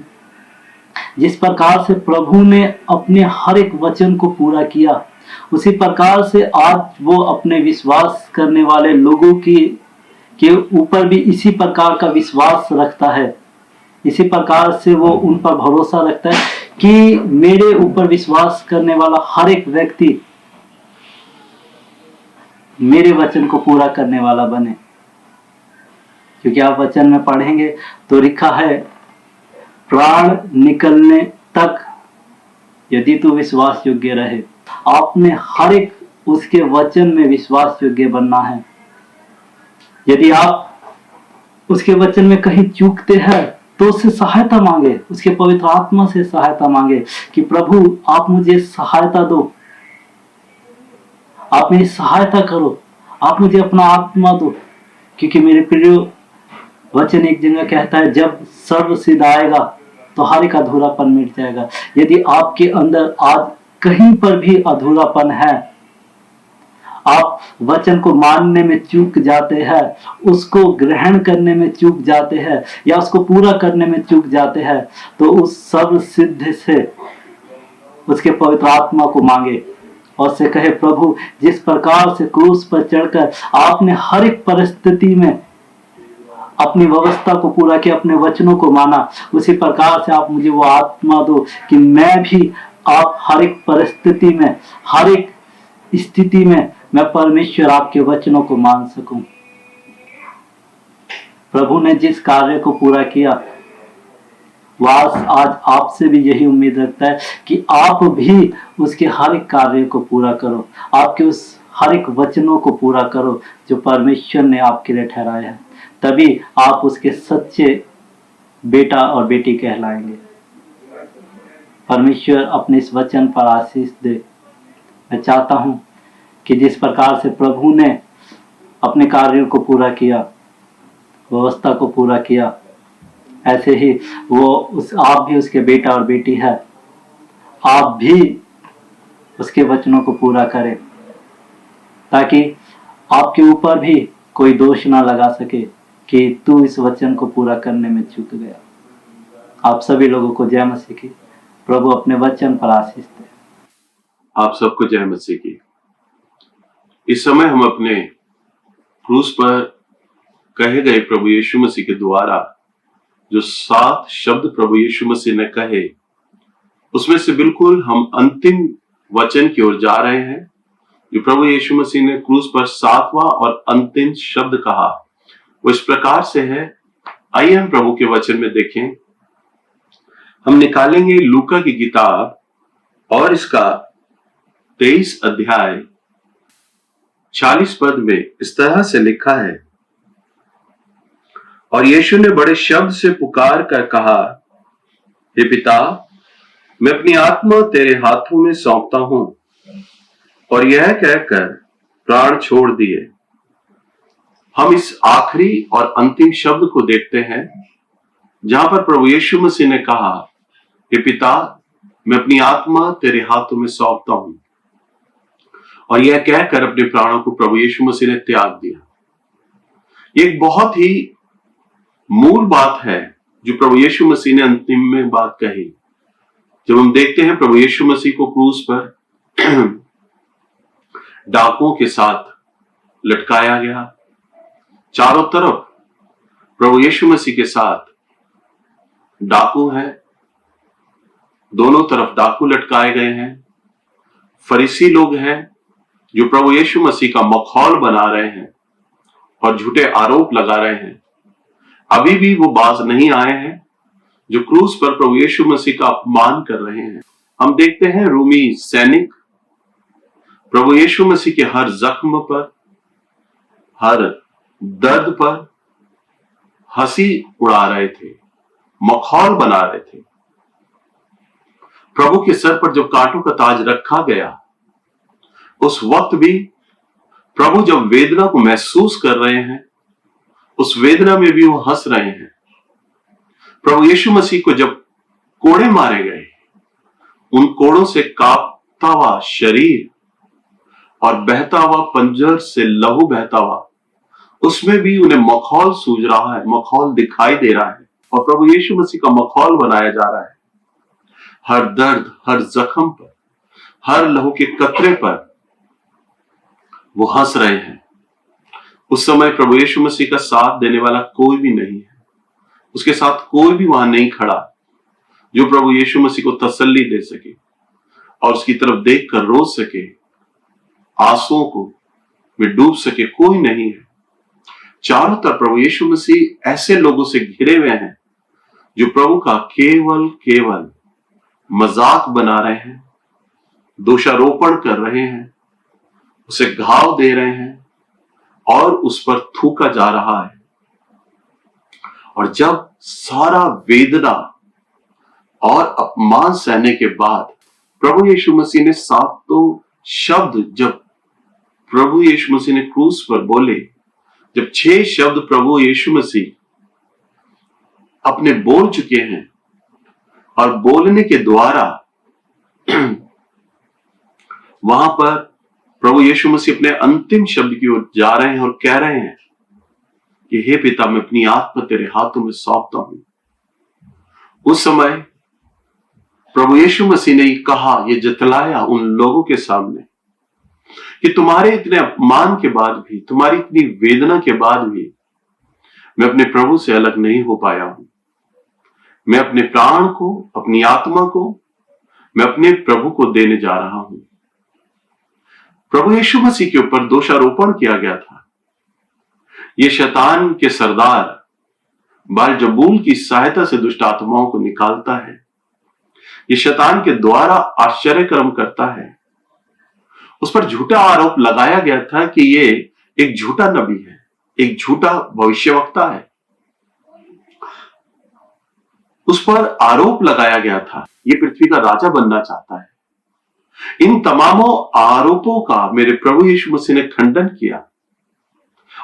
जिस प्रकार से प्रभु ने अपने हर एक वचन को पूरा किया, उसी प्रकार से आज वो अपने विश्वास करने वाले लोगों के ऊपर भी इसी प्रकार का विश्वास रखता है। इसी प्रकार से वो उन पर भरोसा रखता है कि मेरे ऊपर विश्वास करने वाला हर एक व्यक्ति मेरे वचन को पूरा करने वाला बने। क्योंकि आप वचन में पढ़ेंगे तो लिखा है, प्राण निकलने तक यदि तू विश्वास योग्य रहे। आपने हर एक उसके वचन में विश्वास योग्य बनना है। यदि आप उसके वचन में कहीं चूकते हैं तो उससे सहायता मांगे, उसके पवित्र आत्मा से सहायता मांगे कि प्रभु आप मुझे सहायता दो, आप मेरी सहायता करो, आप मुझे अपना आत्मा दो। क्योंकि मेरे प्रिय, वचन एक जगह कहता है, जब सर्व सिद्ध आएगा तो हर एक अधूरापन मिट जाएगा। यदि आपके अंदर आज कहीं पर भी अधूरापन है, आप वचन को मानने में चूक जाते हैं, उसको ग्रहण करने में चूक जाते हैं या उसको पूरा करने में चूक जाते हैं, तो उस सर्व सिद्ध से उसके पवित्र आत्मा को मांगे और से कहे, प्रभु जिस प्रकार से क्रूस पर चढ़कर आपने हर एक परिस्थिति में अपनी व्यवस्था को पूरा किया, अपने वचनों को माना, उसी प्रकार से आप मुझे वो आत्मा दो कि मैं भी आप हर एक परिस्थिति में, हर एक स्थिति में मैं परमेश्वर आपके वचनों को मान सकूं। प्रभु ने जिस कार्य को पूरा किया, वह आज आपसे भी यही उम्मीद रखता है कि आप भी उसके हर एक कार्य को पूरा करो, आपके उस हर एक वचनों को पूरा करो जो परमेश्वर ने आपके लिए ठहराया है। तभी आप उसके सच्चे बेटा और बेटी कहलाएंगे। परमेश्वर अपने इस वचन पर आशीष दे। मैं चाहता हूं कि जिस प्रकार से प्रभु ने अपने कार्यों को पूरा किया, व्यवस्था को पूरा किया, ऐसे ही आप भी उसके बेटा और बेटी है। आप भी उसके वचनों को पूरा करें ताकि आपके ऊपर भी कोई दोष ना लगा सके कि तू इस वचन को पूरा करने में चूक गया। आप सभी लोगों को जय मसीह की। प्रभु अपने वचन पर आशीष दे। आप सबको जय मसीह की। इस समय हम अपने क्रूस पर कहे गए प्रभु यीशु मसीह के द्वारा जो 7 शब्द प्रभु यीशु मसीह ने कहे, उसमें से बिल्कुल हम अंतिम वचन की ओर जा रहे हैं। जो प्रभु यीशु मसीह ने क्रूस पर 7वां और अंतिम शब्द कहा, वो इस प्रकार से है। आइए हम प्रभु के वचन में देखें। हम निकालेंगे लूका की किताब और इसका 23 अध्याय 40 पद में इस तरह से लिखा है, और यीशु ने बड़े शब्द से पुकार कर कहा, हे पिता, मैं अपनी आत्मा तेरे हाथों में सौंपता हूं। और यह कहकर प्राण छोड़ दिए। हम इस आखिरी और अंतिम शब्द को देखते हैं जहां पर प्रभु यीशु मसीह ने कहा कि पिता, मैं अपनी आत्मा तेरे हाथों में सौंपता हूं। और यह कहकर अपने प्राणों को प्रभु यीशु मसीह ने त्याग दिया। एक बहुत ही मूल बात है जो प्रभु यीशु मसीह ने अंतिम में बात कही। जब हम देखते हैं प्रभु यीशु मसीह को क्रूस पर डाकुओं के साथ लटकाया गया, चारों तरफ प्रभु यीशु मसीह के साथ डाकू हैं, दोनों तरफ डाकू लटकाए गए हैं। फरीसी लोग हैं जो प्रभु यीशु मसीह का मखौल बना रहे हैं और झूठे आरोप लगा रहे हैं। अभी भी वो बाज नहीं आए हैं जो क्रूस पर प्रभु यीशु मसीह का अपमान कर रहे हैं। हम देखते हैं रोमी सैनिक प्रभु यीशु मसीह के हर जख्म पर, हर दर्द पर हंसी उड़ा रहे थे, मखौल बना रहे थे। प्रभु के सर पर जब कांटों का ताज रखा गया, उस वक्त भी प्रभु जब वेदना को महसूस कर रहे हैं, उस वेदना में भी वो हंस रहे हैं। प्रभु यीशु मसीह को जब कोड़े मारे गए, उन कोड़ों से कांपता हुआ शरीर और बहता हुआ पंजर से लहू बहता हुआ, उसमें भी उन्हें मखौल सूझ रहा है, मखौल दिखाई दे रहा है और प्रभु यीशु मसीह का मखौल बनाया जा रहा है। हर दर्द, हर जख्म पर, हर लहू के कतरे पर वो हंस रहे हैं। उस समय प्रभु यीशु मसीह का साथ देने वाला कोई भी नहीं है, उसके साथ कोई भी वहां नहीं खड़ा जो प्रभु यीशु मसीह को तसल्ली दे सके और उसकी तरफ देखकर रो सके, आंसुओं को में डूब सके। कोई नहीं है। चारों तरफ प्रभु यीशु मसीह ऐसे लोगों से घिरे हुए हैं जो प्रभु का केवल मजाक बना रहे हैं, दोषारोपण कर रहे हैं, उसे घाव दे रहे हैं और उस पर थूका जा रहा है। और जब सारा वेदना और अपमान सहने के बाद प्रभु यीशु मसीह ने सातों शब्द जब प्रभु यीशु मसीह ने क्रूस पर बोले, जब 6 शब्द प्रभु यीशु मसीह अपने बोल चुके हैं और बोलने के द्वारा वहां पर प्रभु यीशु मसीह अपने अंतिम शब्द की ओर जा रहे हैं और कह रहे हैं कि हे पिता, मैं अपनी आत्मा तेरे हाथों में सौंपता हूं। उस समय प्रभु यीशु मसीह ने कहा, ये जतलाया उन लोगों के सामने कि तुम्हारे इतने अपमान के बाद भी, तुम्हारी इतनी वेदना के बाद भी मैं अपने प्रभु से अलग नहीं हो पाया हूं। मैं अपने प्राण को, अपनी आत्मा को मैं अपने प्रभु को देने जा रहा हूं। प्रभु यीशु मसीह के ऊपर दोषारोपण किया गया था। ये शैतान के सरदार बालजबूल की सहायता से दुष्ट आत्माओं को निकालता है। ये शैतान के द्वारा आश्चर्य कर्म करता है। उस पर झूठा आरोप लगाया गया था कि ये एक झूठा नबी है, एक झूठा भविष्यवक्ता है। उस पर आरोप लगाया गया था, ये पृथ्वी का राजा बनना चाहता है। इन तमामों आरोपों का मेरे प्रभु यीशु मसीह ने खंडन किया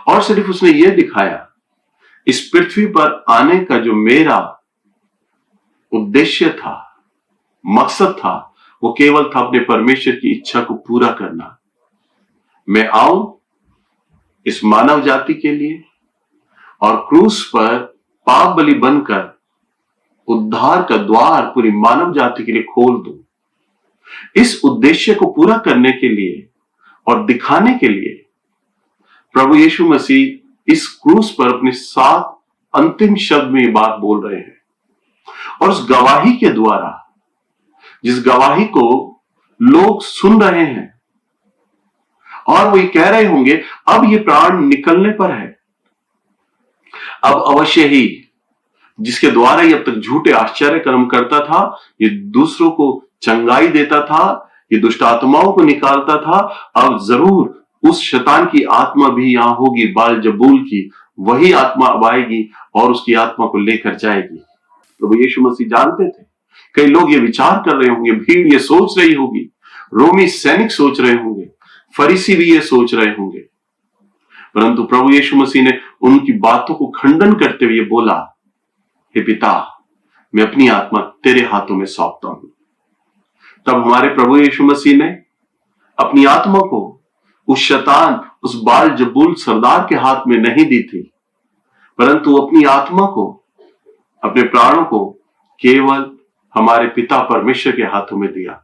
और सिर्फ उसने यह दिखाया, इस पृथ्वी पर आने का जो मेरा उद्देश्य था, मकसद था, वो केवल था अपने परमेश्वर की इच्छा को पूरा करना। मैं आऊं इस मानव जाति के लिए और क्रूस पर पाप बलि बनकर उद्धार का द्वार पूरी मानव जाति के लिए खोल दूं। इस उद्देश्य को पूरा करने के लिए और दिखाने के लिए प्रभु यीशु मसीह इस क्रूस पर अपने 7 अंतिम शब्द में ये बात बोल रहे हैं। और उस गवाही के द्वारा, जिस गवाही को लोग सुन रहे हैं और वो ये कह रहे होंगे, अब ये प्राण निकलने पर है, अब अवश्य ही जिसके द्वारा ये अब तक झूठे आश्चर्य कर्म करता था, ये दूसरों को चंगाई देता था, ये दुष्ट आत्माओं को निकालता था, अब जरूर उस शैतान की आत्मा भी यहां होगी, बालजबूल की वही आत्मा अब आएगी और उसकी आत्मा को लेकर जाएगी। प्रभु यीशु मसीह जानते थे कई लोग ये विचार कर रहे होंगे, भीड़ ये सोच रही होगी, रोमी सैनिक सोच रहे होंगे, फरीसी भी ये सोच रहे होंगे, परंतु प्रभु यीशु मसीह ने उनकी बातों को खंडन करते हुए बोला, हे पिता, मैं अपनी आत्मा तेरे हाथों में सौंपता हूं। तब हमारे प्रभु यीशु मसीह ने अपनी आत्मा को उस शैतान, उस बाल जबूल सरदार के हाथ में नहीं दी थी, परंतु अपनी आत्मा को, अपने प्राणों को केवल हमारे पिता परमेश्वर के हाथों में दिया।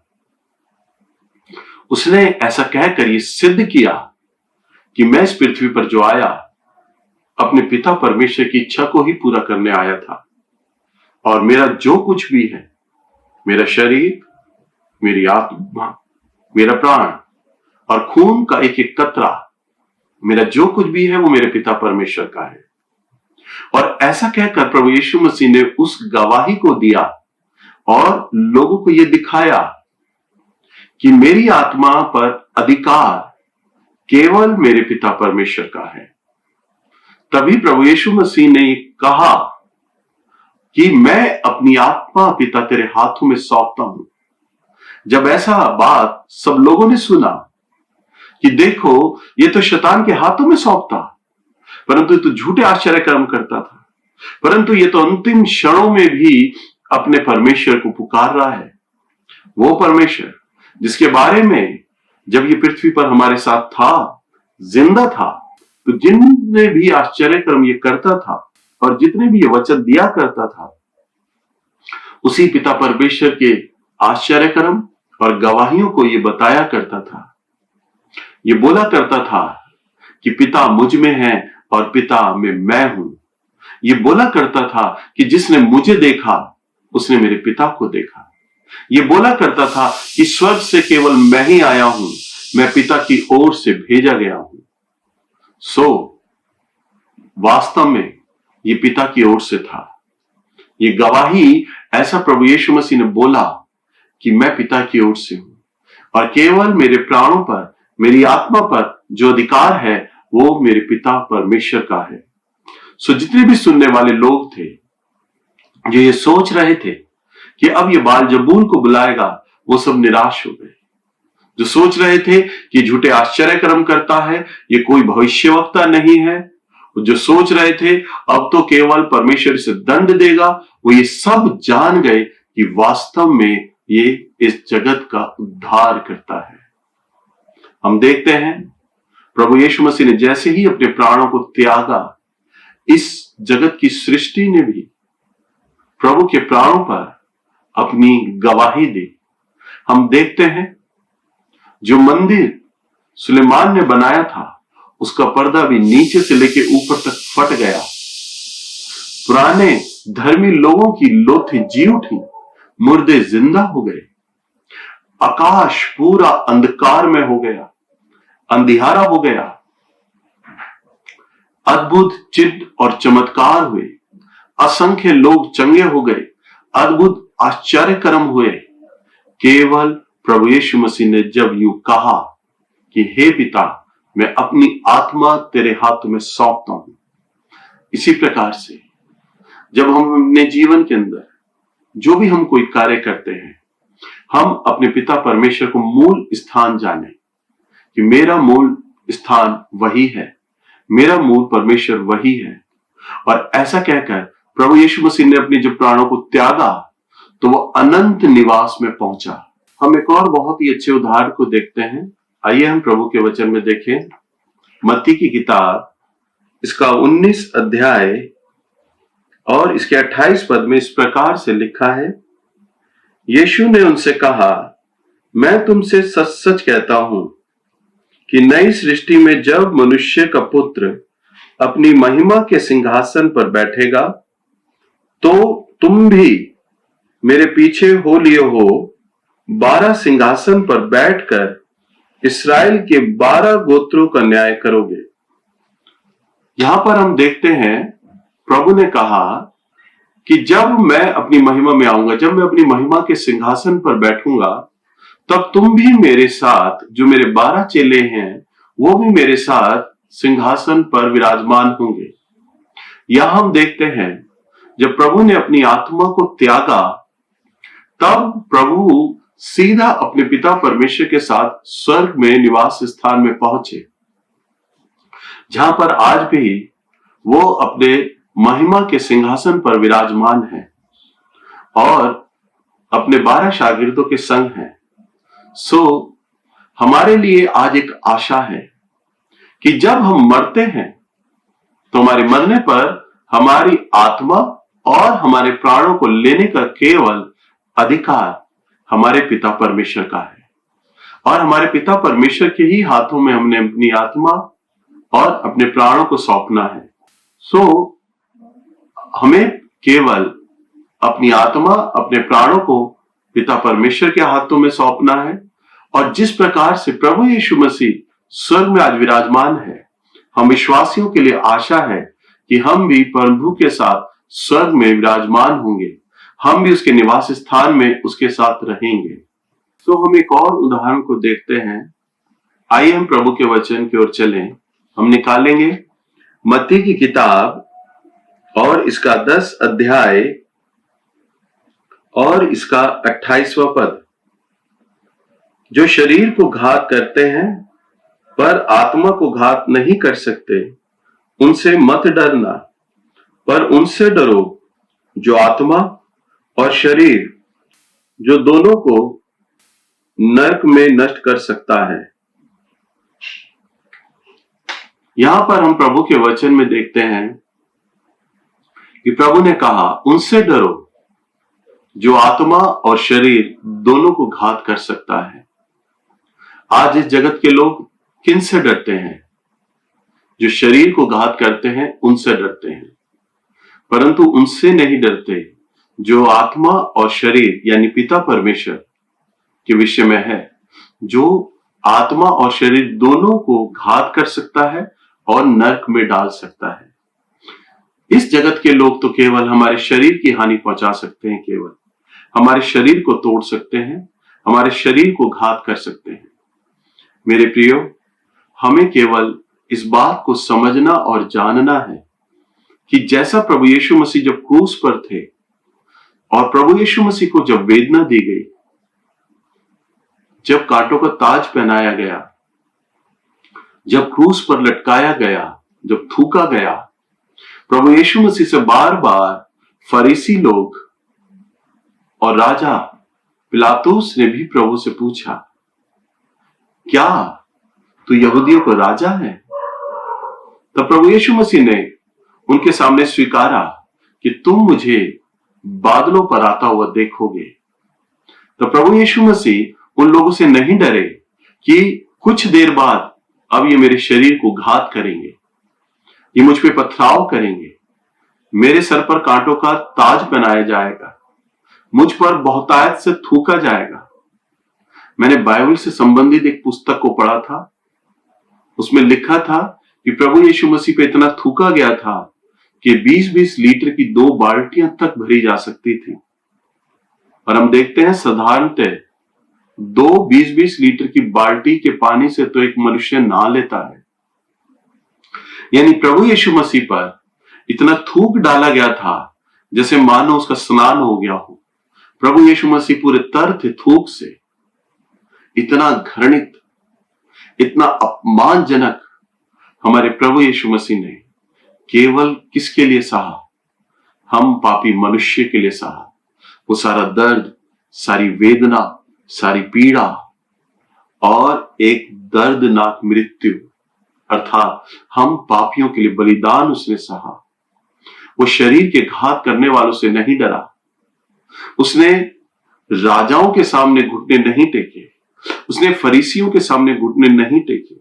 उसने ऐसा कहकर ये सिद्ध किया कि मैं इस पृथ्वी पर जो आया, अपने पिता परमेश्वर की इच्छा को ही पूरा करने आया था, और मेरा जो कुछ भी है, मेरा शरीर, मेरी आत्मा, मेरा प्राण और खून का एक एक कतरा, मेरा जो कुछ भी है वो मेरे पिता परमेश्वर का है। और ऐसा कहकर प्रभु यीशु मसीह ने उस गवाही को दिया और लोगों को यह दिखाया कि मेरी आत्मा पर अधिकार केवल मेरे पिता परमेश्वर का है। तभी प्रभु यीशु मसीह ने कहा कि मैं अपनी आत्मा पिता तेरे हाथों में सौंपता हूं। जब ऐसा बात सब लोगों ने सुना कि देखो ये तो शैतान के हाथों में सौंपता, परंतु ये तो झूठे आश्चर्य कर्म करता था, परंतु ये तो अंतिम क्षणों में भी अपने परमेश्वर को पुकार रहा है। वो परमेश्वर जिसके बारे में जब ये पृथ्वी पर हमारे साथ था, जिंदा था, तो जिनने भी आश्चर्य कर्म ये करता था और जितने भी ये वचन दिया करता था, उसी पिता परमेश्वर के आश्चर्य कर्म और गवाहियों को ये बताया करता था। ये बोला करता था कि पिता मुझ में है और पिता में मैं हूं। ये बोला करता था कि जिसने मुझे देखा उसने मेरे पिता को देखा। ये बोला करता था कि स्वर्ग से केवल मैं ही आया हूं, मैं पिता की ओर से भेजा गया हूं। सो वास्तव में ये पिता की ओर से था। ये गवाही ऐसा प्रभु यीशु मसीह ने बोला कि मैं पिता की ओर से हूं और केवल मेरे प्राणों पर, मेरी आत्मा पर जो अधिकार है वो मेरे पिता परमेश्वर का है। सो जितने भी सुनने वाले लोग थे जो ये सोच रहे थे कि अब ये बाल जबूल को बुलाएगा, वो सब निराश हो गए। जो सोच रहे थे कि झूठे आश्चर्य कर्म करता है, ये कोई भविष्यवक्ता नहीं है, जो सोच रहे थे अब तो केवल परमेश्वर से दंड देगा, वो ये सब जान गए कि वास्तव में ये इस जगत का उद्धार करता है। हम देखते हैं प्रभु यीशु मसीह ने जैसे ही अपने प्राणों को त्यागा, इस जगत की सृष्टि ने भी प्रभु के प्राणों पर अपनी गवाही दी। हम देखते हैं जो मंदिर सुलेमान ने बनाया था, उसका पर्दा भी नीचे से लेकर ऊपर तक फट गया। पुराने धर्मी लोगों की लोथी जी उठी, मुर्दे जिंदा हो गए, आकाश पूरा अंधकार में हो गया, अंधियारा हो गया। अद्भुत चिन्ह और चमत्कार हुए, असंख्य लोग चंगे हो गए, अद्भुत आश्चर्य कर्म हुए। केवल प्रभु यीशु मसीह ने जब यूं कहा कि हे पिता, मैं अपनी आत्मा तेरे हाथों में सौंपता हूं। इसी प्रकार से जब हम अपने जीवन के अंदर जो भी हम कोई कार्य करते हैं, हम अपने पिता परमेश्वर को मूल स्थान जाने कि मेरा मूल स्थान वही है, मेरा मूल परमेश्वर वही है। और ऐसा कहकर प्रभु यीशु मसीह ने अपने जब प्राणों को त्यागा तो वो अनंत निवास में पहुंचा। हम एक और बहुत ही अच्छे उदाहरण को देखते हैं। आइए हम प्रभु के वचन में देखें। मत्ती की किताब इसका 19 अध्याय और इसके 28 पद में इस प्रकार से लिखा है, यीशु ने उनसे कहा, मैं तुमसे सच सच कहता हूं कि नई सृष्टि में जब मनुष्य का पुत्र अपनी महिमा के सिंहासन पर बैठेगा तो तुम भी मेरे पीछे हो लिए हो 12 सिंहासन पर बैठकर इस्राएल के 12 गोत्रों का न्याय करोगे। यहां पर हम देखते हैं प्रभु ने कहा कि जब मैं अपनी महिमा में आऊंगा, जब मैं अपनी महिमा के सिंहासन पर बैठूंगा, तब तुम भी मेरे साथ, जो मेरे 12 चेले हैं, वो भी मेरे साथ सिंहासन पर विराजमान होंगे। यहां हम देखते हैं जब प्रभु ने अपनी आत्मा को त्यागा तब प्रभु सीधा अपने पिता परमेश्वर के साथ स्वर्ग में निवास स्थान में पहुंचे, जहां पर आज भी वो अपने महिमा के सिंहासन पर विराजमान है और अपने 12 शागिर्दों के संग हैं। सो हमारे लिए आज एक आशा है कि जब हम मरते हैं तो हमारे मरने पर हमारी आत्मा और हमारे प्राणों को लेने का केवल अधिकार हमारे पिता परमेश्वर का है, और हमारे पिता परमेश्वर के ही हाथों में हमने अपनी आत्मा और अपने प्राणों को सौंपना है। सो हमें केवल अपनी आत्मा, अपने प्राणों को पिता परमेश्वर के हाथों में सौंपना है, और जिस प्रकार से प्रभु यीशु मसीह स्वर्ग में आज विराजमान है, हम विश्वासियों के लिए आशा है कि हम भी प्रभु के साथ स्वर्ग में विराजमान होंगे, हम भी उसके निवास स्थान में उसके साथ रहेंगे। तो हम एक और उदाहरण को देखते हैं। आइए हम प्रभु के वचन की ओर चलें। हम निकालेंगे मत्ती की किताब और इसका 10 अध्याय और इसका 28वां पद। जो शरीर को घात करते हैं पर आत्मा को घात नहीं कर सकते, उनसे मत डरना, पर उनसे डरो जो आत्मा और शरीर, जो दोनों को नरक में नष्ट कर सकता है। यहां पर हम प्रभु के वचन में देखते हैं कि प्रभु ने कहा, उनसे डरो जो आत्मा और शरीर दोनों को घात कर सकता है। आज इस जगत के लोग किन से डरते हैं? जो शरीर को घात करते हैं उनसे डरते हैं, परंतु उनसे नहीं डरते जो आत्मा और शरीर यानी पिता परमेश्वर के विषय में है, जो आत्मा और शरीर दोनों को घात कर सकता है और नरक में डाल सकता है। इस जगत के लोग तो केवल हमारे शरीर की हानि पहुंचा सकते हैं, केवल हमारे शरीर को तोड़ सकते हैं, हमारे शरीर को घात कर सकते हैं। मेरे प्रियो, हमें केवल इस बात को समझना और जानना है कि जैसा प्रभु यीशु मसीह जब क्रूस पर थे और प्रभु यीशु मसीह को जब वेदना दी गई, जब कांटों का ताज पहनाया गया, जब क्रूस पर लटकाया गया, जब थूका गया, प्रभु यीशु मसीह से बार बार फरीसी लोग और राजा पिलातुस ने भी प्रभु से पूछा, क्या तू यहूदियों को राजा है? तो प्रभु यीशु मसीह ने उनके सामने स्वीकारा कि तुम मुझे बादलों पर आता हुआ देखोगे। तो प्रभु यीशु मसीह उन लोगों से नहीं डरे कि कुछ देर बाद अब ये मेरे शरीर को घात करेंगे, ये मुझ पे पथराव करेंगे, मेरे सर पर कांटों का ताज पहनाया जाएगा, मुझ पर बहुतायत से थूका जाएगा। मैंने बाइबल से संबंधित एक पुस्तक को पढ़ा था, उसमें लिखा था कि प्रभु यीशु मसीह पे इतना थूका गया था कि 20-20 लीटर की 2 बाल्टियां तक भरी जा सकती थी। और हम देखते हैं साधारणतः 2 20-20 लीटर की बाल्टी के पानी से तो एक मनुष्य नहा लेता है। यानी प्रभु यीशु मसीह पर इतना थूक डाला गया था जैसे मानो उसका स्नान हो गया हो। प्रभु यीशु मसीह पूरे तर थे थूक से। इतना घृणित, इतना अपमानजनक हमारे प्रभु यीशु मसीह ने केवल किसके लिए सहा? हम पापी मनुष्य के लिए सहा। वो सारा दर्द, सारी वेदना, सारी पीड़ा और एक दर्दनाक मृत्यु, अर्थात हम पापियों के लिए बलिदान उसने सहा। वो शरीर के घात करने वालों से नहीं डरा। उसने राजाओं के सामने घुटने नहीं टेके, उसने फरीसियों के सामने घुटने नहीं टेके,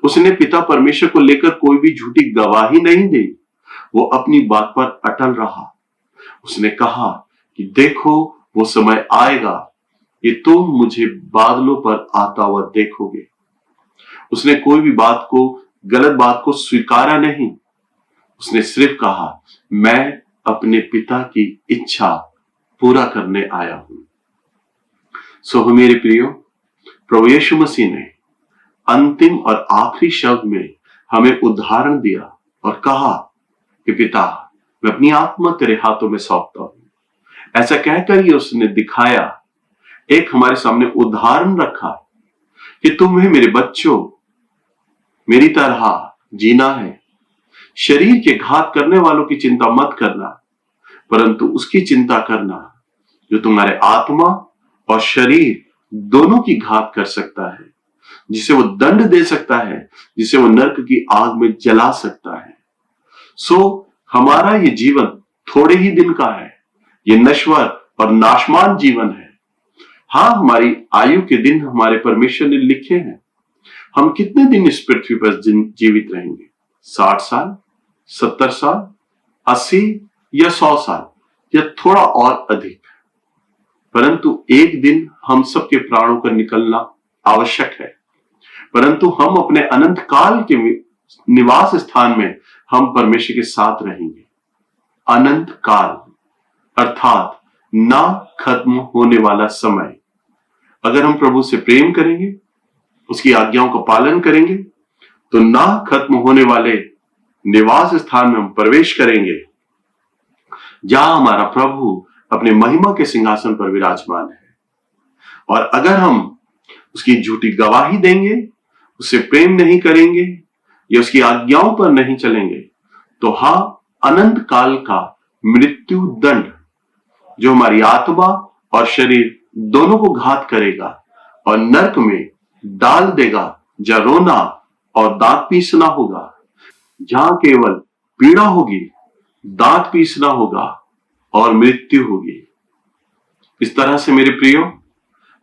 उसने पिता परमेश्वर को लेकर कोई भी झूठी गवाही नहीं दी। वो अपनी बात पर अटल रहा। उसने कहा कि देखो वो समय आएगा कि तुम मुझे बादलों पर आता हुआ देखोगे। उसने कोई भी बात को, गलत बात को स्वीकारा नहीं। उसने सिर्फ कहा, मैं अपने पिता की इच्छा पूरा करने आया हूं। सो मेरे प्रियो, प्रभु यीशु मसीह ने अंतिम और आखिरी शब्द में हमें उदाहरण दिया और कहा कि पिता, मैं अपनी आत्मा तेरे हाथों में सौंपता हूं। ऐसा कहकर ही उसने दिखाया एक हमारे सामने उदाहरण रखा कि तुम्हें मेरे बच्चों मेरी तरह जीना है। शरीर के घात करने वालों की चिंता मत करना, परंतु उसकी चिंता करना जो तुम्हारे आत्मा और शरीर दोनों की घात कर सकता है, जिसे वो दंड दे सकता है, जिसे वो नरक की आग में जला सकता है। सो हमारा ये जीवन थोड़े ही दिन का है, ये नश्वर और नाशमान जीवन है। हाँ, हमारी आयु के दिन हमारे परमेश्वर ने लिखे हैं। हम कितने दिन इस पृथ्वी पर जीवित रहेंगे? 60 साल, 70 साल, 80 या 100 साल या थोड़ा और अधिक। परंतु एक दिन हम सबके प्राणों का निकलना आवश्यक है, परंतु हम अपने अनंत काल के निवास स्थान में हम परमेश्वर के साथ रहेंगे। अनंत काल अर्थात ना खत्म होने वाला समय। अगर हम प्रभु से प्रेम करेंगे, उसकी आज्ञाओं का पालन करेंगे, तो ना खत्म होने वाले निवास स्थान में हम प्रवेश करेंगे, जहां हमारा प्रभु अपने महिमा के सिंहासन पर विराजमान है। और अगर हम उसकी झूठी गवाही देंगे, उससे प्रेम नहीं करेंगे या उसकी आज्ञाओं पर नहीं चलेंगे, तो हाँ, अनंत काल का मृत्यु दंड जो हमारी आत्मा और शरीर दोनों को घात करेगा और नरक में डाल देगा, जहां रोना और दांत पीसना होगा, जहां केवल पीड़ा होगी, दांत पीसना होगा और मृत्यु होगी। इस तरह से मेरे प्रियो,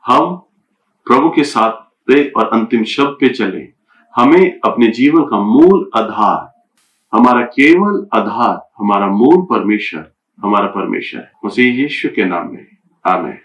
हम प्रभु के साथ और अंतिम शब्द पे चले। हमें अपने जीवन का मूल आधार, हमारा केवल आधार, हमारा मूल परमेश्वर, हमारा परमेश्वर है। मसीह यीशु के नाम में आमीन।